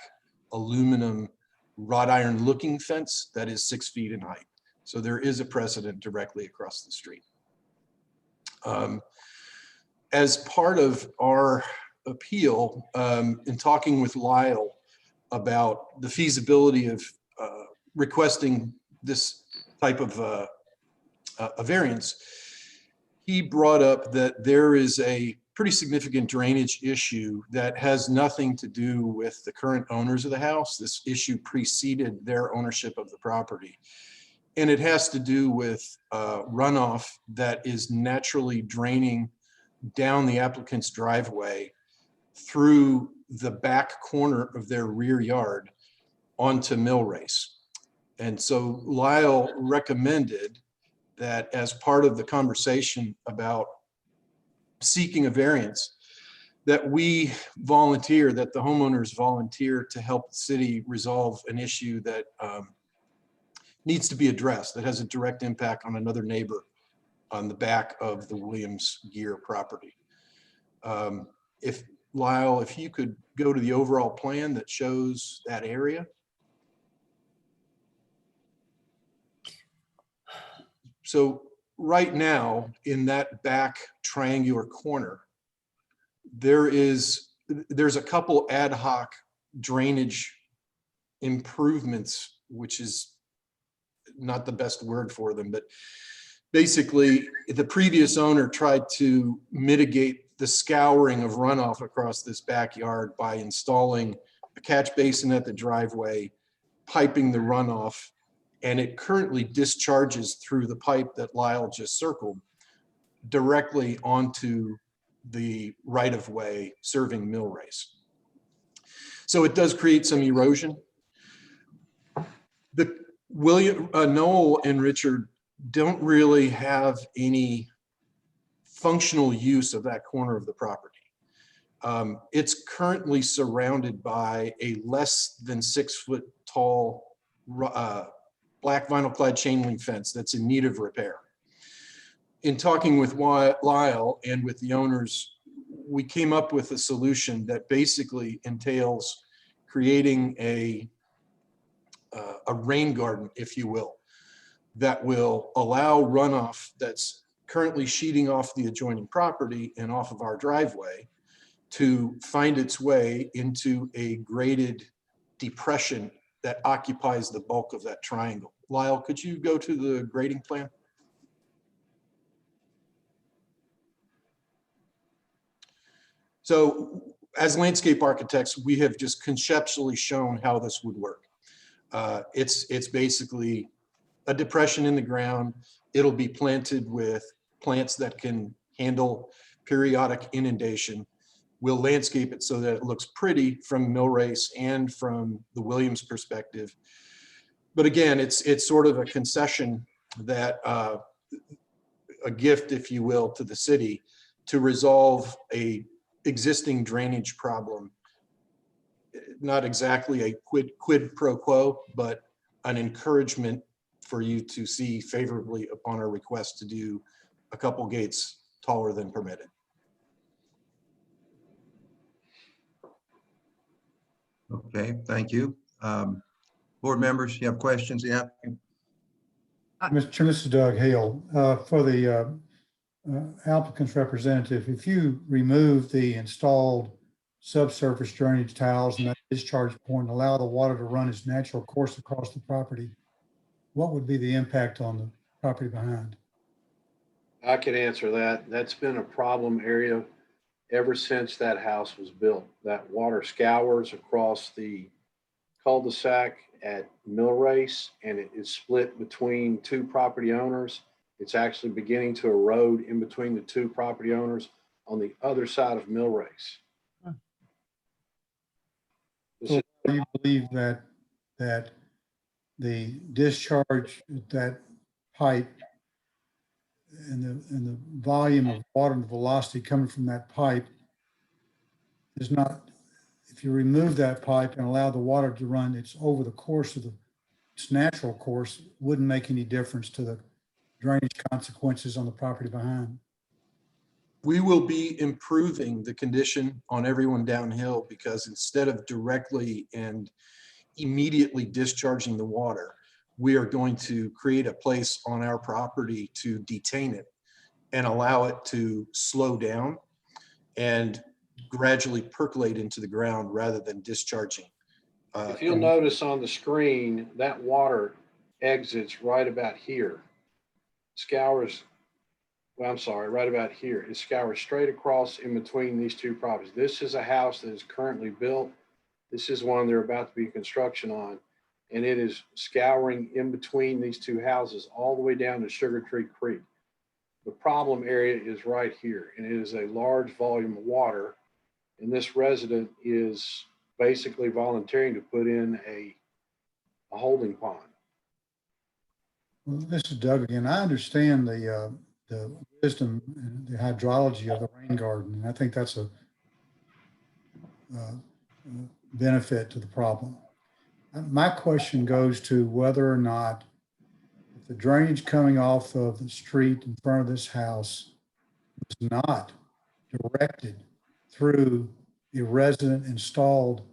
S13: aluminum wrought iron looking fence that is 6 feet in height. So there is a precedent directly across the street. As part of our appeal, in talking with Lyle about the feasibility of requesting this type of a variance, he brought up that there is a pretty significant drainage issue that has nothing to do with the current owners of the house. This issue preceded their ownership of the property. And it has to do with runoff that is naturally draining down the applicant's driveway through the back corner of their rear yard onto Mill Race. And so Lyle recommended that as part of the conversation about seeking a variance, that we volunteer, that the homeowners volunteer to help the city resolve an issue that needs to be addressed, that has a direct impact on another neighbor on the back of the Williams Gear property. If Lyle, if you could go to the overall plan that shows that area. So right now, in that back triangular corner, there's a couple ad hoc drainage improvements, which is not the best word for them, but basically the previous owner tried to mitigate the scouring of runoff across this backyard by installing a catch basin at the driveway, piping the runoff, and it currently discharges through the pipe that Lyle just circled directly onto the right-of-way serving Mill Race. So it does create some erosion. The Noel and Richard don't really have any functional use of that corner of the property. It's currently surrounded by a less than 6 foot tall black vinyl clad chain link fence that's in need of repair. In talking with Lyle and with the owners, we came up with a solution that basically entails creating a rain garden, if you will, that will allow runoff that's currently sheeting off the adjoining property and off of our driveway to find its way into a graded depression that occupies the bulk of that triangle. Lyle, could you go to the grading plan? So as landscape architects, we have just conceptually shown how this would work. It's basically a depression in the ground. It'll be planted with plants that can handle periodic inundation. We'll landscape it so that it looks pretty from Mill Race and from the Williams perspective. But again, it's sort of a concession that a gift, if you will, to the city to resolve a existing drainage problem. Not exactly a quid pro quo, but an encouragement for you to see favorably upon our request to do a couple gates taller than permitted.
S7: Okay, thank you. Board members, you have questions? Yeah.
S9: Mr. Doug Hale, for the applicant's representative, if you remove the installed subsurface drainage tiles and that discharge point and allow the water to run its natural course across the property, what would be the impact on the property behind?
S6: I can answer that. That's been a problem area ever since that house was built. That water scours across the cul-de-sac at Mill Race, and it is split between two property owners. It's actually beginning to erode in between the two property owners on the other side of Mill Race.
S9: So do you believe that the discharge at that pipe and the volume of water and the velocity coming from that pipe is not, if you remove that pipe and allow the water to run, it's over the course of its natural course, wouldn't make any difference to the drainage consequences on the property behind?
S13: We will be improving the condition on everyone downhill, because instead of directly and immediately discharging the water, we are going to create a place on our property to detain it and allow it to slow down and gradually percolate into the ground rather than discharging.
S6: If you'll notice on the screen, that water exits right about here. Scours, well, I'm sorry, right about here. It scours straight across in between these two properties. This is a house that is currently built. This is one they're about to be construction on. And it is scouring in between these two houses all the way down to Sugar Tree Creek. The problem area is right here, and it is a large volume of water. And this resident is basically volunteering to put in a a holding pond.
S9: Well, this is Doug again. I understand the wisdom and the hydrology of the rain garden, and I think that's a benefit to the problem. My question goes to whether or not if the drainage coming off of the street in front of this house was not directed through a resident installed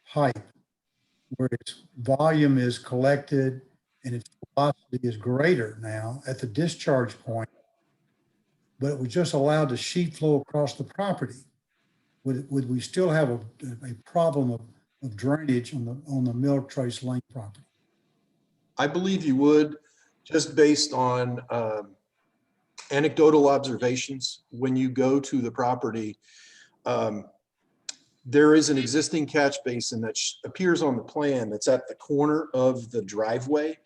S9: pipe where its volume is collected and its velocity is greater now at the discharge point, but it was just allowed to sheet flow across the property, would we still have a problem of drainage on the Mill Trace Lane property?
S13: I believe you would, just based on anecdotal observations. When you go to the property, there is an existing catch basin that appears on the plan that's at the corner of the driveway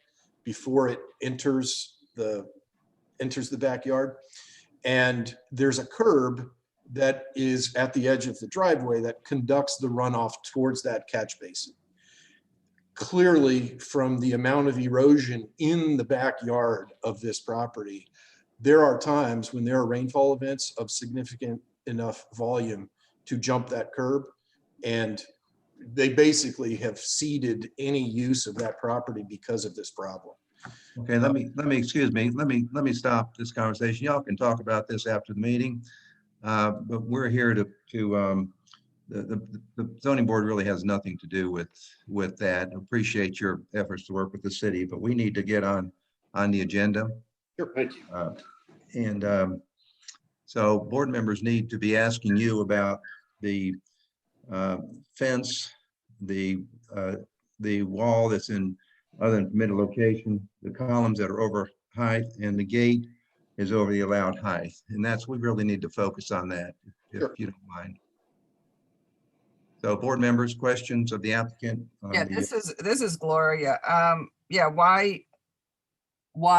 S13: before it enters the backyard. And there's a curb that is at the edge of the driveway that conducts the runoff towards that catch basin. Clearly, from the amount of erosion in the backyard of this property, there are times when there are rainfall events of significant enough volume to jump that curb. And they basically have ceded any use of that property because of this problem.
S7: Okay, let me stop this conversation. Y'all can talk about this after the meeting. But we're here the zoning board really has nothing to do with that. Appreciate your efforts to work with the city, but we need to get on the agenda.
S6: Sure, thank you.
S7: So board members need to be asking you about the fence, the wall that's in other middle location, the columns that are over height, and the gate is over the allowed height. And we really need to focus on that, if you don't mind. So board members, questions of the applicant?
S1: Yeah, this is Gloria. Yeah, why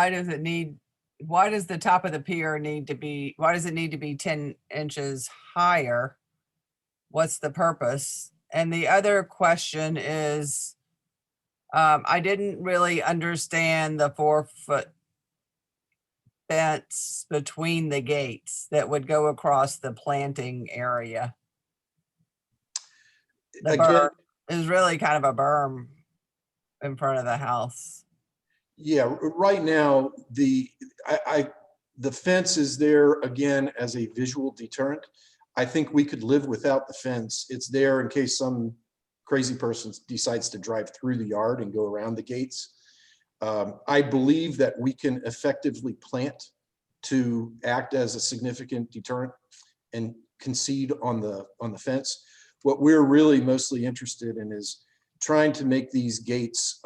S1: does the top of the pier need to be, why does it need to be 10 inches higher? What's the purpose? And the other question is, I didn't really understand the 4-foot fence between the gates that would go across the planting area. The berm is really kind of a berm in front of the house.
S13: Yeah, right now, the fence is there again as a visual deterrent. I think we could live without the fence. It's there in case some crazy person decides to drive through the yard and go around the gates. I believe that we can effectively plant to act as a significant deterrent and concede on the fence. What we're really mostly interested in is trying to make these gates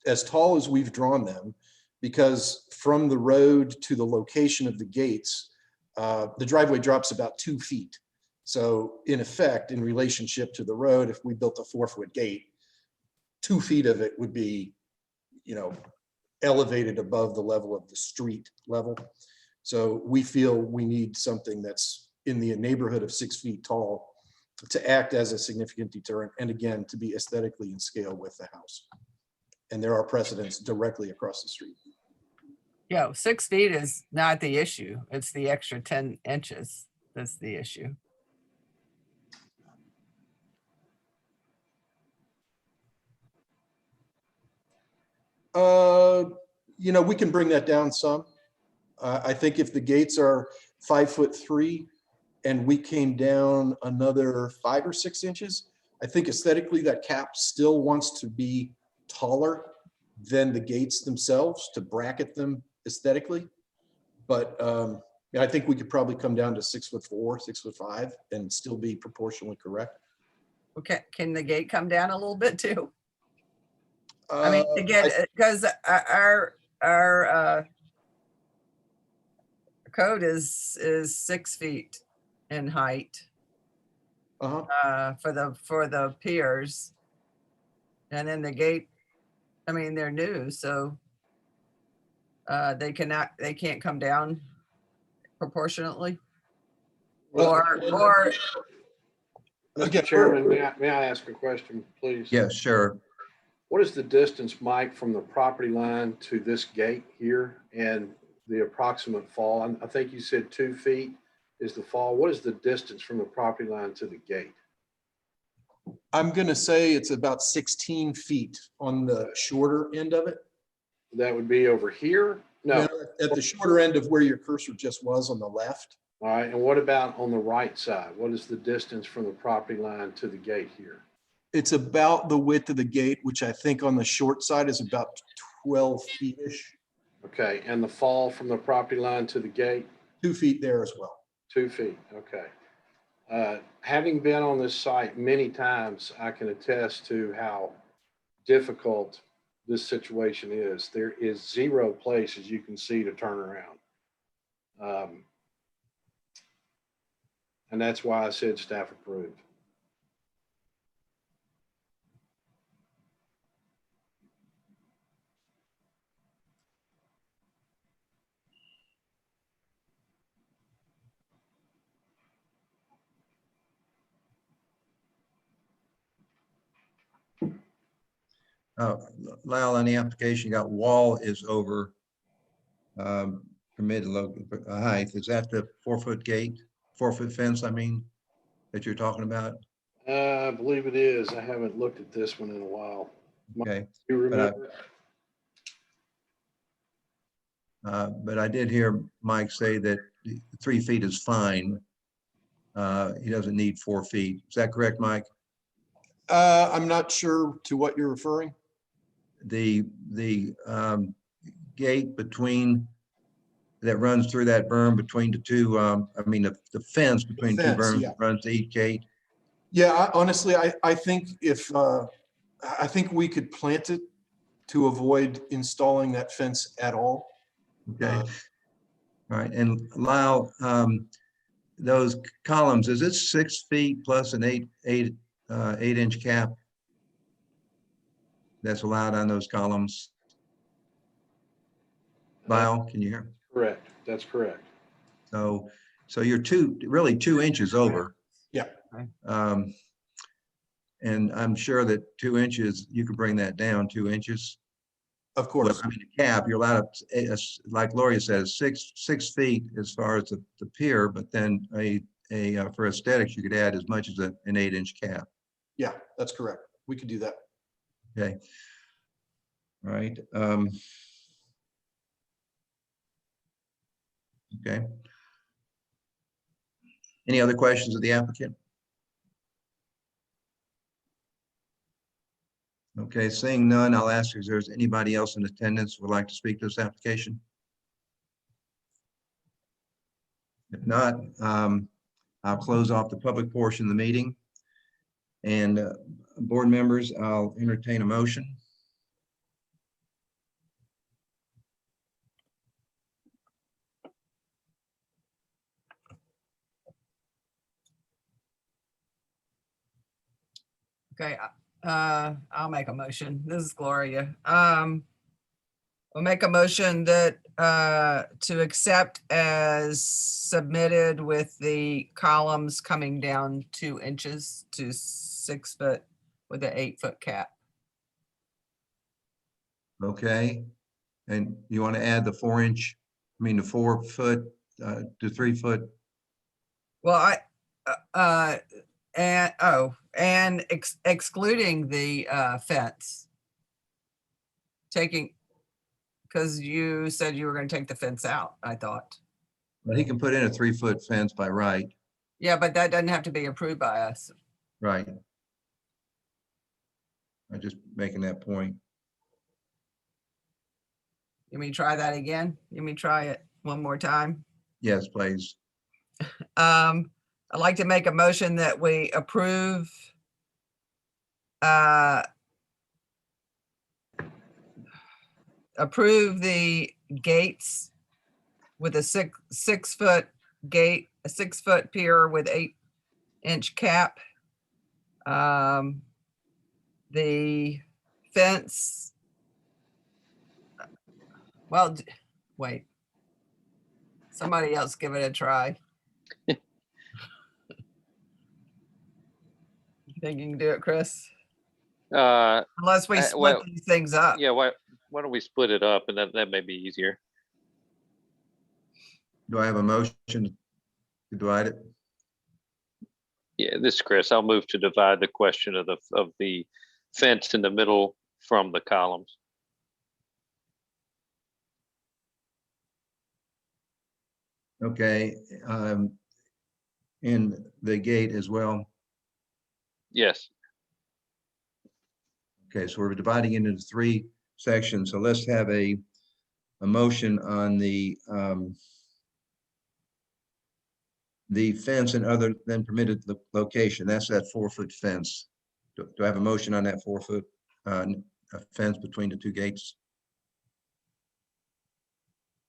S13: as tall as we've drawn them, because from the road to the location of the gates, the driveway drops about 2 feet. So in effect, in relationship to the road, if we built a 4-foot gate, 2 feet of it would be, elevated above the level of the street level. So we feel we need something that's in the neighborhood of 6 feet tall to act as a significant deterrent, and again, to be aesthetically in scale with the house. And there are precedents directly across the street.
S1: Yeah, 6 feet is not the issue. It's the extra 10 inches that's the issue.
S13: We can bring that down some. I think if the gates are 5'3" and we came down another 5 or 6 inches, I think aesthetically that cap still wants to be taller than the gates themselves to bracket them aesthetically. But I think we could probably come down to 6'4", 6'5", and still be proportionally correct.
S1: Okay, can the gate come down a little bit too? I mean, because our code is 6 feet in height for the piers, and then the gate. I mean, they're new, so they can't come down proportionately, or.
S6: Mr. Chairman, may I ask a question, please?
S7: Yes, sure.
S6: What is the distance, Mike, from the property line to this gate here and the approximate fall? I think you said 2 feet is the fall. What is the distance from the property line to the gate?
S13: I'm going to say it's about 16 feet on the shorter end of it.
S6: That would be over here? No.
S13: At the shorter end of where your cursor just was on the left.
S6: All right. And what about on the right side? What is the distance from the property line to the gate here?
S13: It's about the width of the gate, which I think on the short side is about 12 feet-ish.
S6: Okay. And the fall from the property line to the gate?
S13: 2 feet there as well.
S6: 2 feet. Okay. Having been on this site many times, I can attest to how difficult this situation is. There is 0 place, as you can see, to turn around. And that's why I said staff approved.
S7: Lyle, on the application, you got wall is over permitted height. Is that the 4-foot gate, 4-foot fence, I mean, that you're talking about?
S6: I believe it is. I haven't looked at this one in a while.
S7: Okay.
S6: You remember?
S7: But I did hear Mike say that 3 feet is fine. He doesn't need 4 feet. Is that correct, Mike?
S13: I'm not sure to what you're referring.
S7: The gate between, that runs through that berm between the two, the fence between two
S13: fence,
S7: berms
S13: yeah.
S7: runs to each gate.
S13: Yeah, honestly, I think I think we could plant it to avoid installing that fence at all.
S7: Okay. All right. And Lyle, those columns, is it 6 feet plus an 8-inch cap that's allowed on those columns? Lyle, can you hear?
S6: Correct. That's correct.
S7: So you're really 2 inches over.
S13: Yeah.
S7: And I'm sure that 2 inches, you can bring that down 2 inches.
S13: Of course.
S7: Well, I mean, the cap, you're allowed, like Gloria says, 6 feet as far as the pier, but then for aesthetics, you could add as much as an 8-inch cap.
S13: Yeah, that's correct. We could do that.
S7: Okay. All right. Okay. Any other questions of the applicant? Okay, seeing none, I'll ask if there's anybody else in attendance who would like to speak to this application. If not, I'll close off the public portion of the meeting. And board members, I'll entertain a motion.
S1: Okay, I'll make a motion. This is Gloria. We'll make a motion that to accept as submitted with the columns coming down 2 inches to 6 foot with an 8-foot cap.
S7: Okay. And you want to add the 4-inch, the 4 foot to 3 foot?
S1: Well, excluding the fence. Because you said you were going to take the fence out, I thought.
S7: But he can put in a 3-foot fence by right.
S1: Yeah, but that doesn't have to be approved by us.
S7: Right. I'm just making that point.
S1: You mean try that again? You mean try it one more time?
S7: Yes, please.
S1: I'd like to make a motion that we approve the gates with a 6-foot gate, a 6-foot pier with 8-inch cap. The fence. Well, wait. Somebody else give it a try. You think you can do it, Chris? Unless we split
S10: well,
S1: these things up.
S10: yeah, why don't we split it up, and that may be easier.
S7: Do I have a motion to divide it?
S10: Yeah, this is Chris. I'll move to divide the question of the fence in the middle from the columns.
S7: Okay, and the gate as well.
S10: Yes.
S7: Okay, so we're dividing it into 3 sections. So let's have a motion on the fence and other than permitted location. That's that 4-foot fence. Do I have a motion on that 4-foot fence between the 2 gates?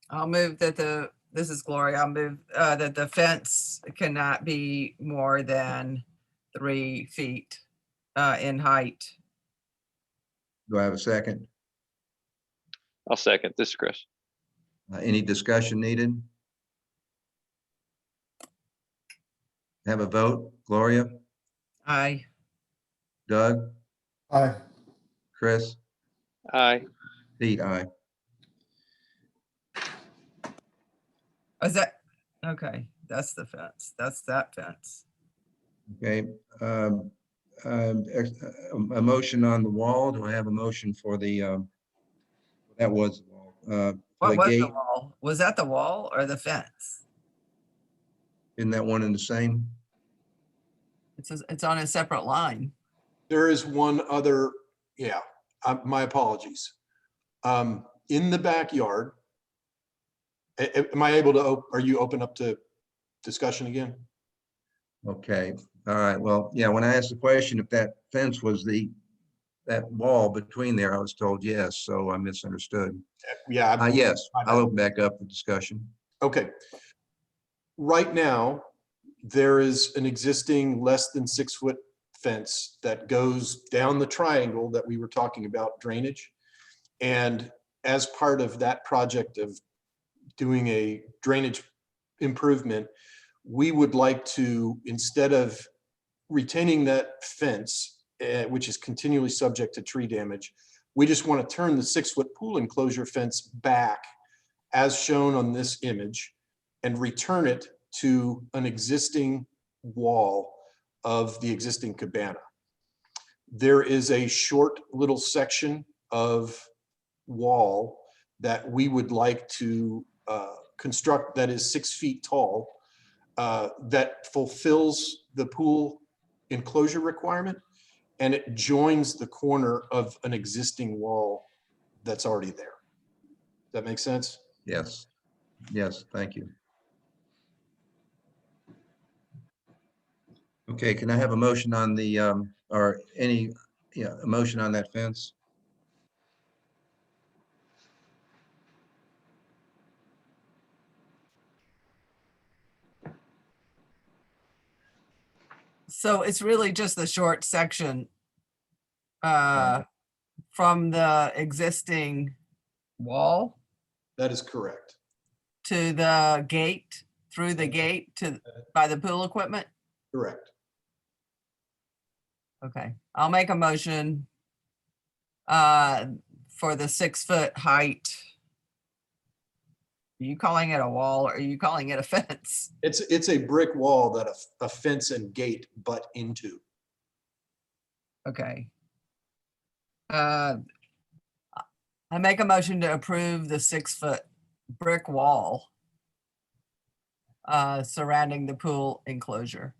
S1: I'll move that this is Gloria. I'll move that the fence cannot be more than 3 feet in height.
S7: Do I have a second?
S10: I'll second. This is Chris.
S7: Any discussion needed? Have a vote. Gloria,
S1: Aye.
S7: Doug,
S9: Aye.
S7: Chris,
S10: Aye.
S7: Pete, aye.
S1: Is that, okay, that's the fence. That's that fence.
S7: Okay. A motion on the wall. Do I have a motion for the, that was the wall. For
S1: What
S7: the
S1: was the
S7: gate,
S1: wall? Was that the wall or the fence?
S7: isn't that one in the same?
S1: It's on a separate line.
S13: There is one other, yeah, my apologies. In the backyard, am I able to, are you open up to discussion again?
S7: Okay, all right. Well, yeah, when I asked the question if that fence was that wall between there, I was told yes, so I misunderstood.
S13: Yeah.
S7: Yes, I'll open back up the discussion.
S13: Okay. Right now, there is an existing less than 6-foot fence that goes down the triangle that we were talking about, drainage. And as part of that project of doing a drainage improvement, we would like to, instead of retaining that fence, which is continually subject to tree damage, we just want to turn the 6-foot pool enclosure fence back as shown on this image and return it to an existing wall of the existing cabana. There is a short little section of wall that we would like to construct that is 6 feet tall, that fulfills the pool enclosure requirement, and it joins the corner of an existing wall that's already there. Does that make sense?
S7: Yes, yes, thank you. Okay, can I have a motion on the, or any, yeah, a motion on that fence?
S1: So it's really just the short section from the existing wall
S13: That is correct.
S1: to the gate, through the gate to by the pool equipment.
S13: Correct.
S1: Okay, I'll make a motion for the 6-foot height. Are you calling it a wall or are you calling it a fence?
S13: It's a brick wall that a fence and gate butt into.
S1: Okay. I make a motion to approve the 6-foot brick wall surrounding the pool enclosure.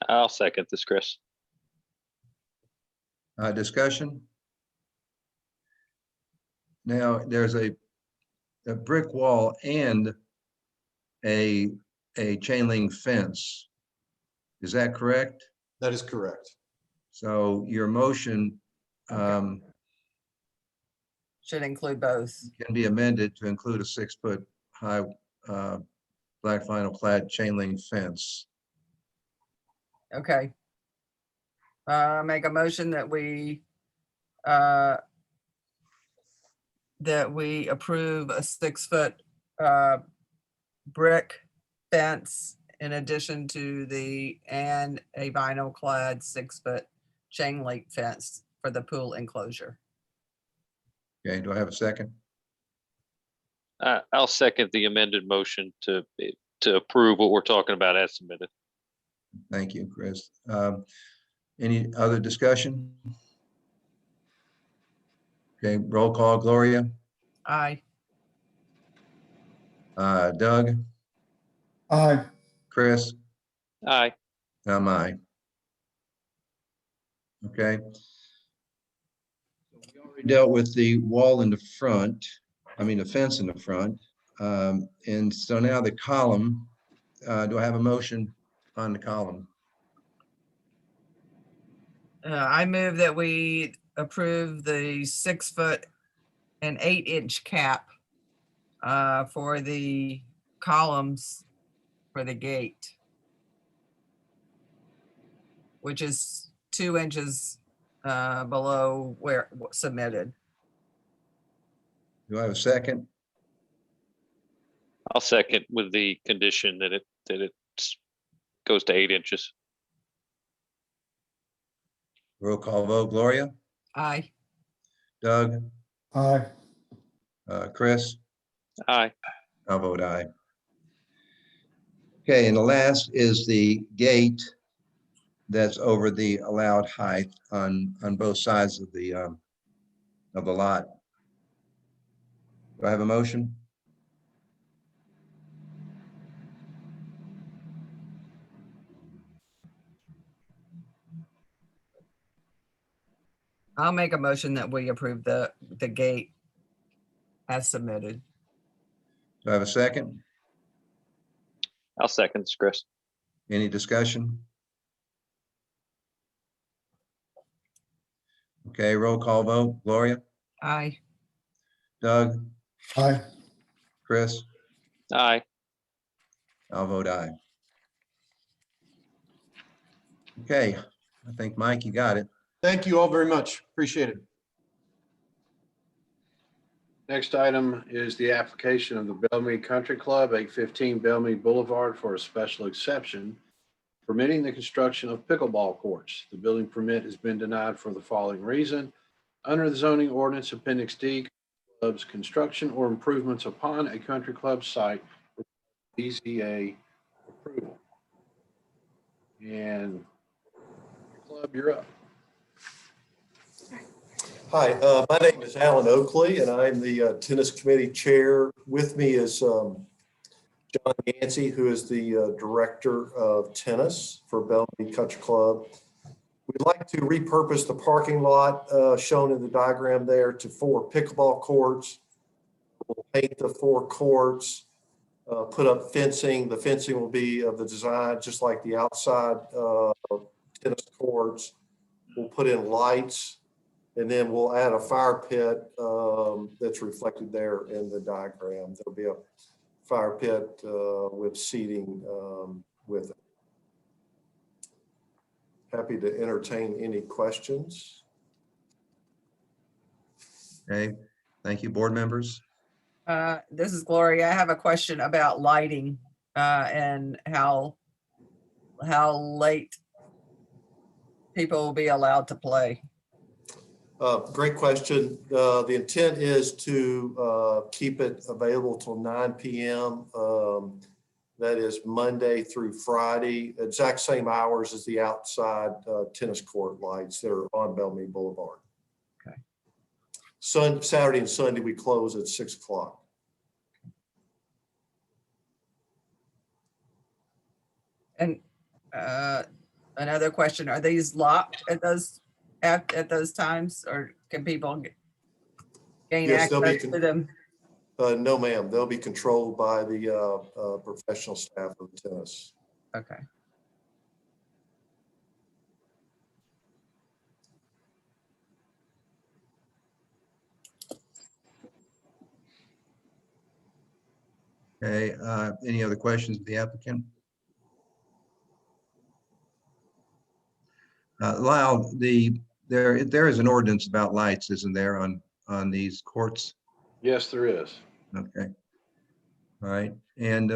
S10: I'll second this, Chris.
S7: Discussion? Now, there's a brick wall and a chain link fence. Is that correct?
S13: That is correct.
S7: So your motion
S1: Should include both.
S7: can be amended to include a 6-foot high black vinyl clad chain link fence.
S1: Okay. Make a motion that we approve a 6-foot brick fence in addition to and a vinyl clad 6-foot chain link fence for the pool enclosure.
S7: Okay, do I have a second?
S10: I'll second the amended motion to approve what we're talking about as submitted.
S7: Thank you, Chris. Any other discussion? Okay, roll call, Gloria,
S1: Aye.
S7: Doug,
S9: Aye.
S7: Chris,
S10: Aye.
S7: I'm aye. Okay. We already dealt with the wall in the front, the fence in the front. And so now the column, do I have a motion on the column?
S1: I move that we approve the 6-foot and 8-inch cap for the columns for the gate, which is 2 inches below where submitted.
S7: Do I have a second?
S10: I'll second with the condition that it goes to 8 inches.
S7: Roll call vote, Gloria,
S1: Aye.
S7: Doug,
S9: Aye.
S7: Chris,
S10: Aye.
S7: I'll vote aye. Okay, and the last is the gate that's over the allowed height on both sides of the lot. Do I have a motion?
S1: I'll make a motion that we approve the gate as submitted.
S7: Do I have a second?
S10: I'll second this, Chris.
S7: Any discussion? Okay, roll call vote. Gloria,
S1: Aye.
S7: Doug,
S9: Aye.
S7: Chris,
S10: Aye.
S7: I'll vote aye. Okay, I think, Mike, you got it.
S13: Thank you all very much. Appreciate it.
S6: Next item is the application of the Bellmead Country Club, 815 Bellmead Boulevard, for a special exception permitting the construction of pickleball courts. The building permit has been denied for the following reason. Under the zoning ordinance Appendix D, clubs construction or improvements upon a country club site for BZA approval. And club, you're up.
S14: Hi, my name is Alan Oakley, and I'm the tennis committee chair. With me is John Yancey, who is the director of tennis for Bellmead Country Club. We'd like to repurpose the parking lot shown in the diagram there to 4 pickleball courts. We'll paint the 4 courts, put up fencing. The fencing will be of the design just like the outside tennis courts. We'll put in lights. And then we'll add a fire pit that's reflected there in the diagram. There'll be a fire pit with seating with it. Happy to entertain any questions.
S7: Okay, thank you, board members.
S1: This is Gloria. I have a question about lighting and how late people will be allowed to play.
S14: Great question. The intent is to keep it available till 9 p.m. That is Monday through Friday, exact same hours as the outside tennis court lights that are on Bellmead Boulevard.
S1: Okay.
S14: Saturday and Sunday, we close at 6 o'clock.
S1: And another question, are these locked at those times, or can people gain
S14: Yes, they'll be
S1: access to them?
S14: No, ma'am. They'll be controlled by the professional staff of tennis.
S1: Okay.
S7: Okay, any other questions of the applicant? Lyle, there is an ordinance about lights, isn't there, on these courts?
S6: Yes, there is.
S7: Okay. All right. And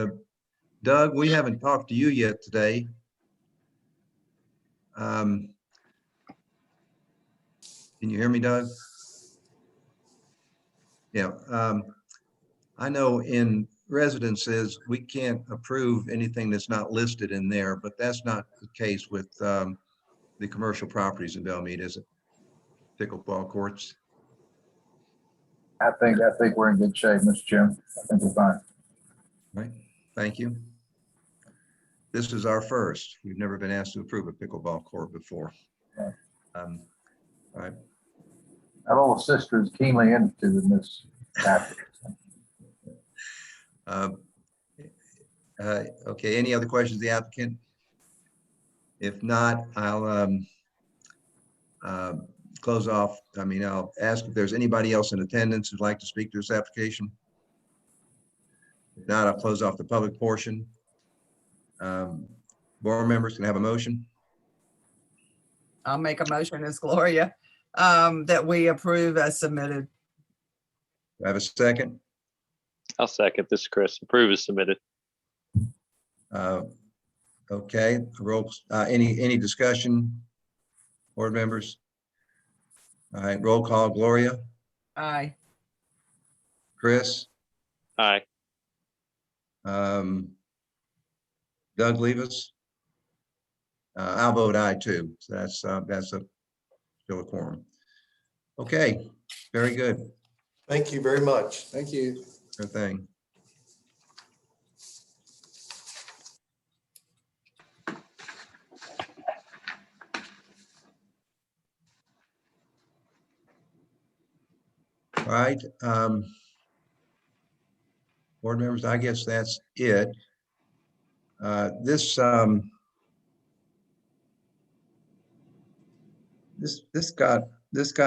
S7: Doug, we haven't talked to you yet today. Can you hear me, Doug? Yeah. I know in residences, we can't approve anything that's not listed in there, but that's not the case with the commercial properties in Belmead, is it? Pickleball courts.
S2: I think we're in good shape, Mr. Chairman. I think we're fine.
S7: Right. Thank you. This is our first. We've never been asked to approve a pickleball court before.
S2: Yeah.
S7: All right.
S2: My little sister is keenly interested in this topic.
S7: Okay, any other questions, the applicant? If not, I'll close off. I mean, I'll ask if there's anybody else in attendance who'd like to speak to this application. If not, I'll close off the public portion. Board members can have a motion.
S1: I'll make a motion as Gloria, that we approve as submitted.
S7: Do I have a second?
S10: I'll second this, Chris. Approve is submitted.
S7: Okay, roll, any discussion? Board members? All right, roll call. Gloria,
S1: Aye.
S7: Chris,
S10: Aye.
S7: Doug Levis. I'll vote aye too. So that's still a quorum. Okay, very good.
S14: Thank you very much. Thank you.
S7: Good thing. All right. Board members, I guess that's it. This got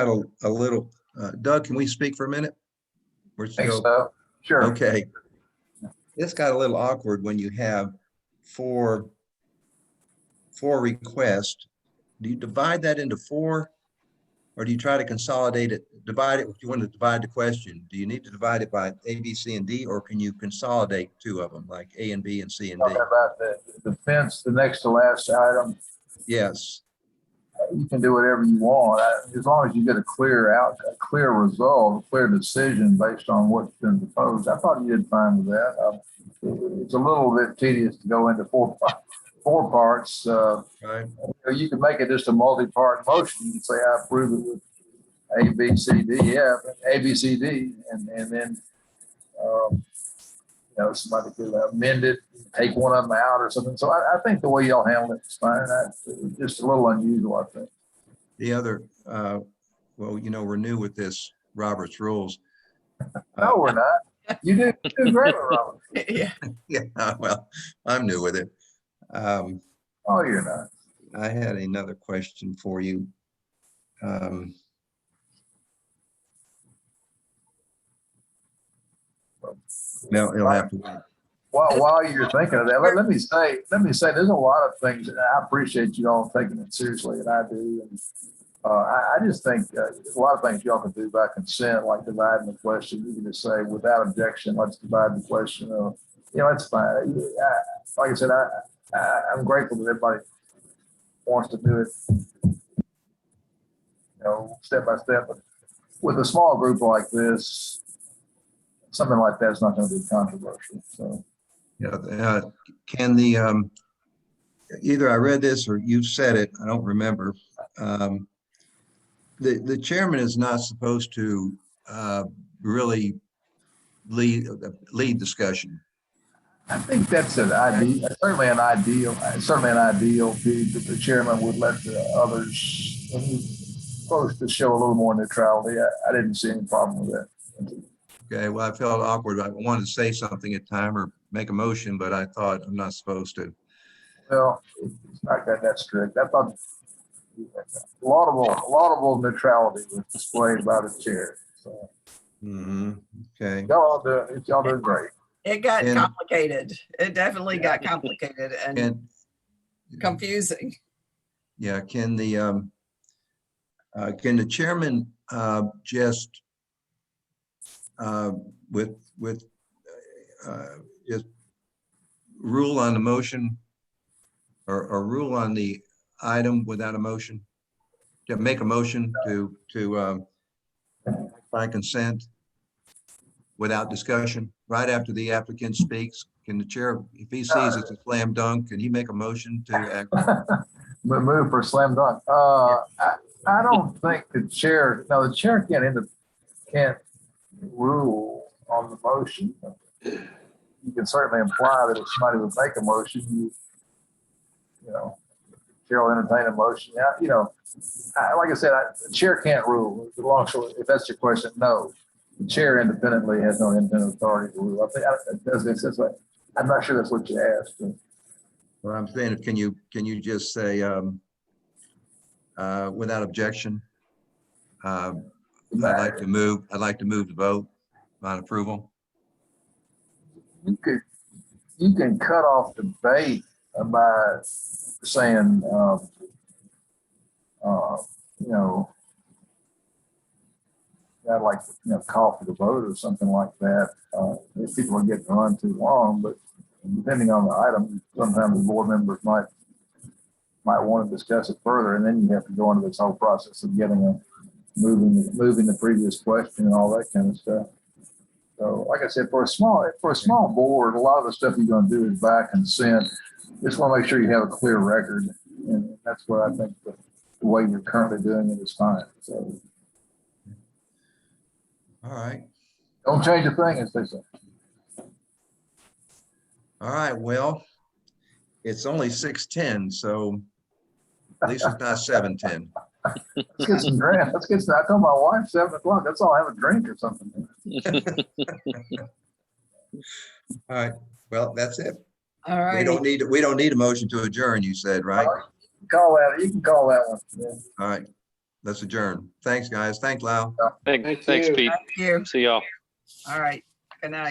S7: a little, Doug, can we speak for a minute? We're
S2: Think
S7: still,
S2: so? Sure.
S7: okay. This got a little awkward when you have four requests. Do you divide that into four? Or do you try to consolidate it, divide it, if you want to divide the question, do you need to divide it by A, B, C, and D, or can you consolidate two of them, like A and B and C and D?
S2: Talking about the fence, the next to last item,
S7: Yes,
S2: you can do whatever you want, as long as you get a clear result, a clear decision based on what's been proposed. I thought you did fine with that. It's a little bit tedious to go into four parts.
S7: right.
S2: You can make it just a multi-part motion. You can say, I approve it with A, B, C, D, F, A, B, C, D, and then, somebody could amend it, take one of them out or something. So I think the way y'all handled it is fine. It's just a little unusual, I think.
S7: The other, well, we're new with this Robert's rules.
S2: No, we're not. You do great, Robert.
S1: Yeah.
S7: Yeah, well, I'm new with it.
S2: Oh, you're not.
S7: I had another question for you. No, it'll have to wait.
S2: While you're thinking of that, let me say, there's a lot of things, and I appreciate you all taking it seriously, and I do. And I just think there's a lot of things y'all can do by consent, like dividing the question. You can just say, without objection, let's divide the question. It's fine. Like I said, I'm grateful that everybody wants to do it, step by step. But with a small group like this, something like that's not going to be controversial. So,
S7: yeah. Can the either I read this or you've said it, I don't remember. The chairman is not supposed to really lead discussion.
S2: I think that's an ideal, certainly an ideal view that the chairman would let the others supposed to show a little more neutrality. I didn't see any problem with that.
S7: Okay, well, I felt awkward. I wanted to say something at time or make a motion, but I thought I'm not supposed to.
S2: Well, it's not that strict. I thought laudable neutrality was displayed by the chair. So,
S7: okay.
S2: Y'all doing great.
S1: It got complicated. It definitely got complicated and confusing.
S7: Yeah, can the chairman just just rule on the motion or rule on the item without a motion? To make a motion to by consent without discussion, right after the applicant speaks? Can the chair, if he sees it's a slam dunk, can he make a motion to act?
S2: Move for slam dunk. I don't think the chair, no, the chair can't rule on the motion. You can certainly imply that if somebody would make a motion, you know, chair will entertain a motion. Yeah, you know, like I said, the chair can't rule. If that's your question, no. The chair independently has no independent authority to rule. I think it does make sense. I'm not sure that's what you asked. But.
S7: What I'm saying is, can you just say without objection? I'd like to move the vote on approval.
S2: You can cut off debate by saying, you know, I'd like to, you know, call for the vote or something like that. If people are getting run too long, but depending on the item, sometimes the board members might want to discuss it further, and then you have to go into this whole process of moving the previous question and all that kind of stuff. So, like I said, for a small board, a lot of the stuff you're going to do is by consent. Just want to make sure you have a clear record, and that's what I think the way you're currently doing it is fine. So,
S7: all right.
S2: Don't change a thing, as they say.
S7: All right. Well, it's only 6:10, so at least it's not 7:10.
S2: Let's get some drink. I told my wife 7 o'clock. That's all. Have a drink or something.
S7: All right. Well, that's it.
S1: All right.
S7: We don't need a motion to adjourn, you said, right?
S2: You can call that one. Yeah.
S7: All right. Let's adjourn. Thanks, guys. Thanks, Lau.
S10: Thanks,
S6: you.
S10: Pete.
S1: Thank you.
S10: See y'all.
S1: All right. Good night.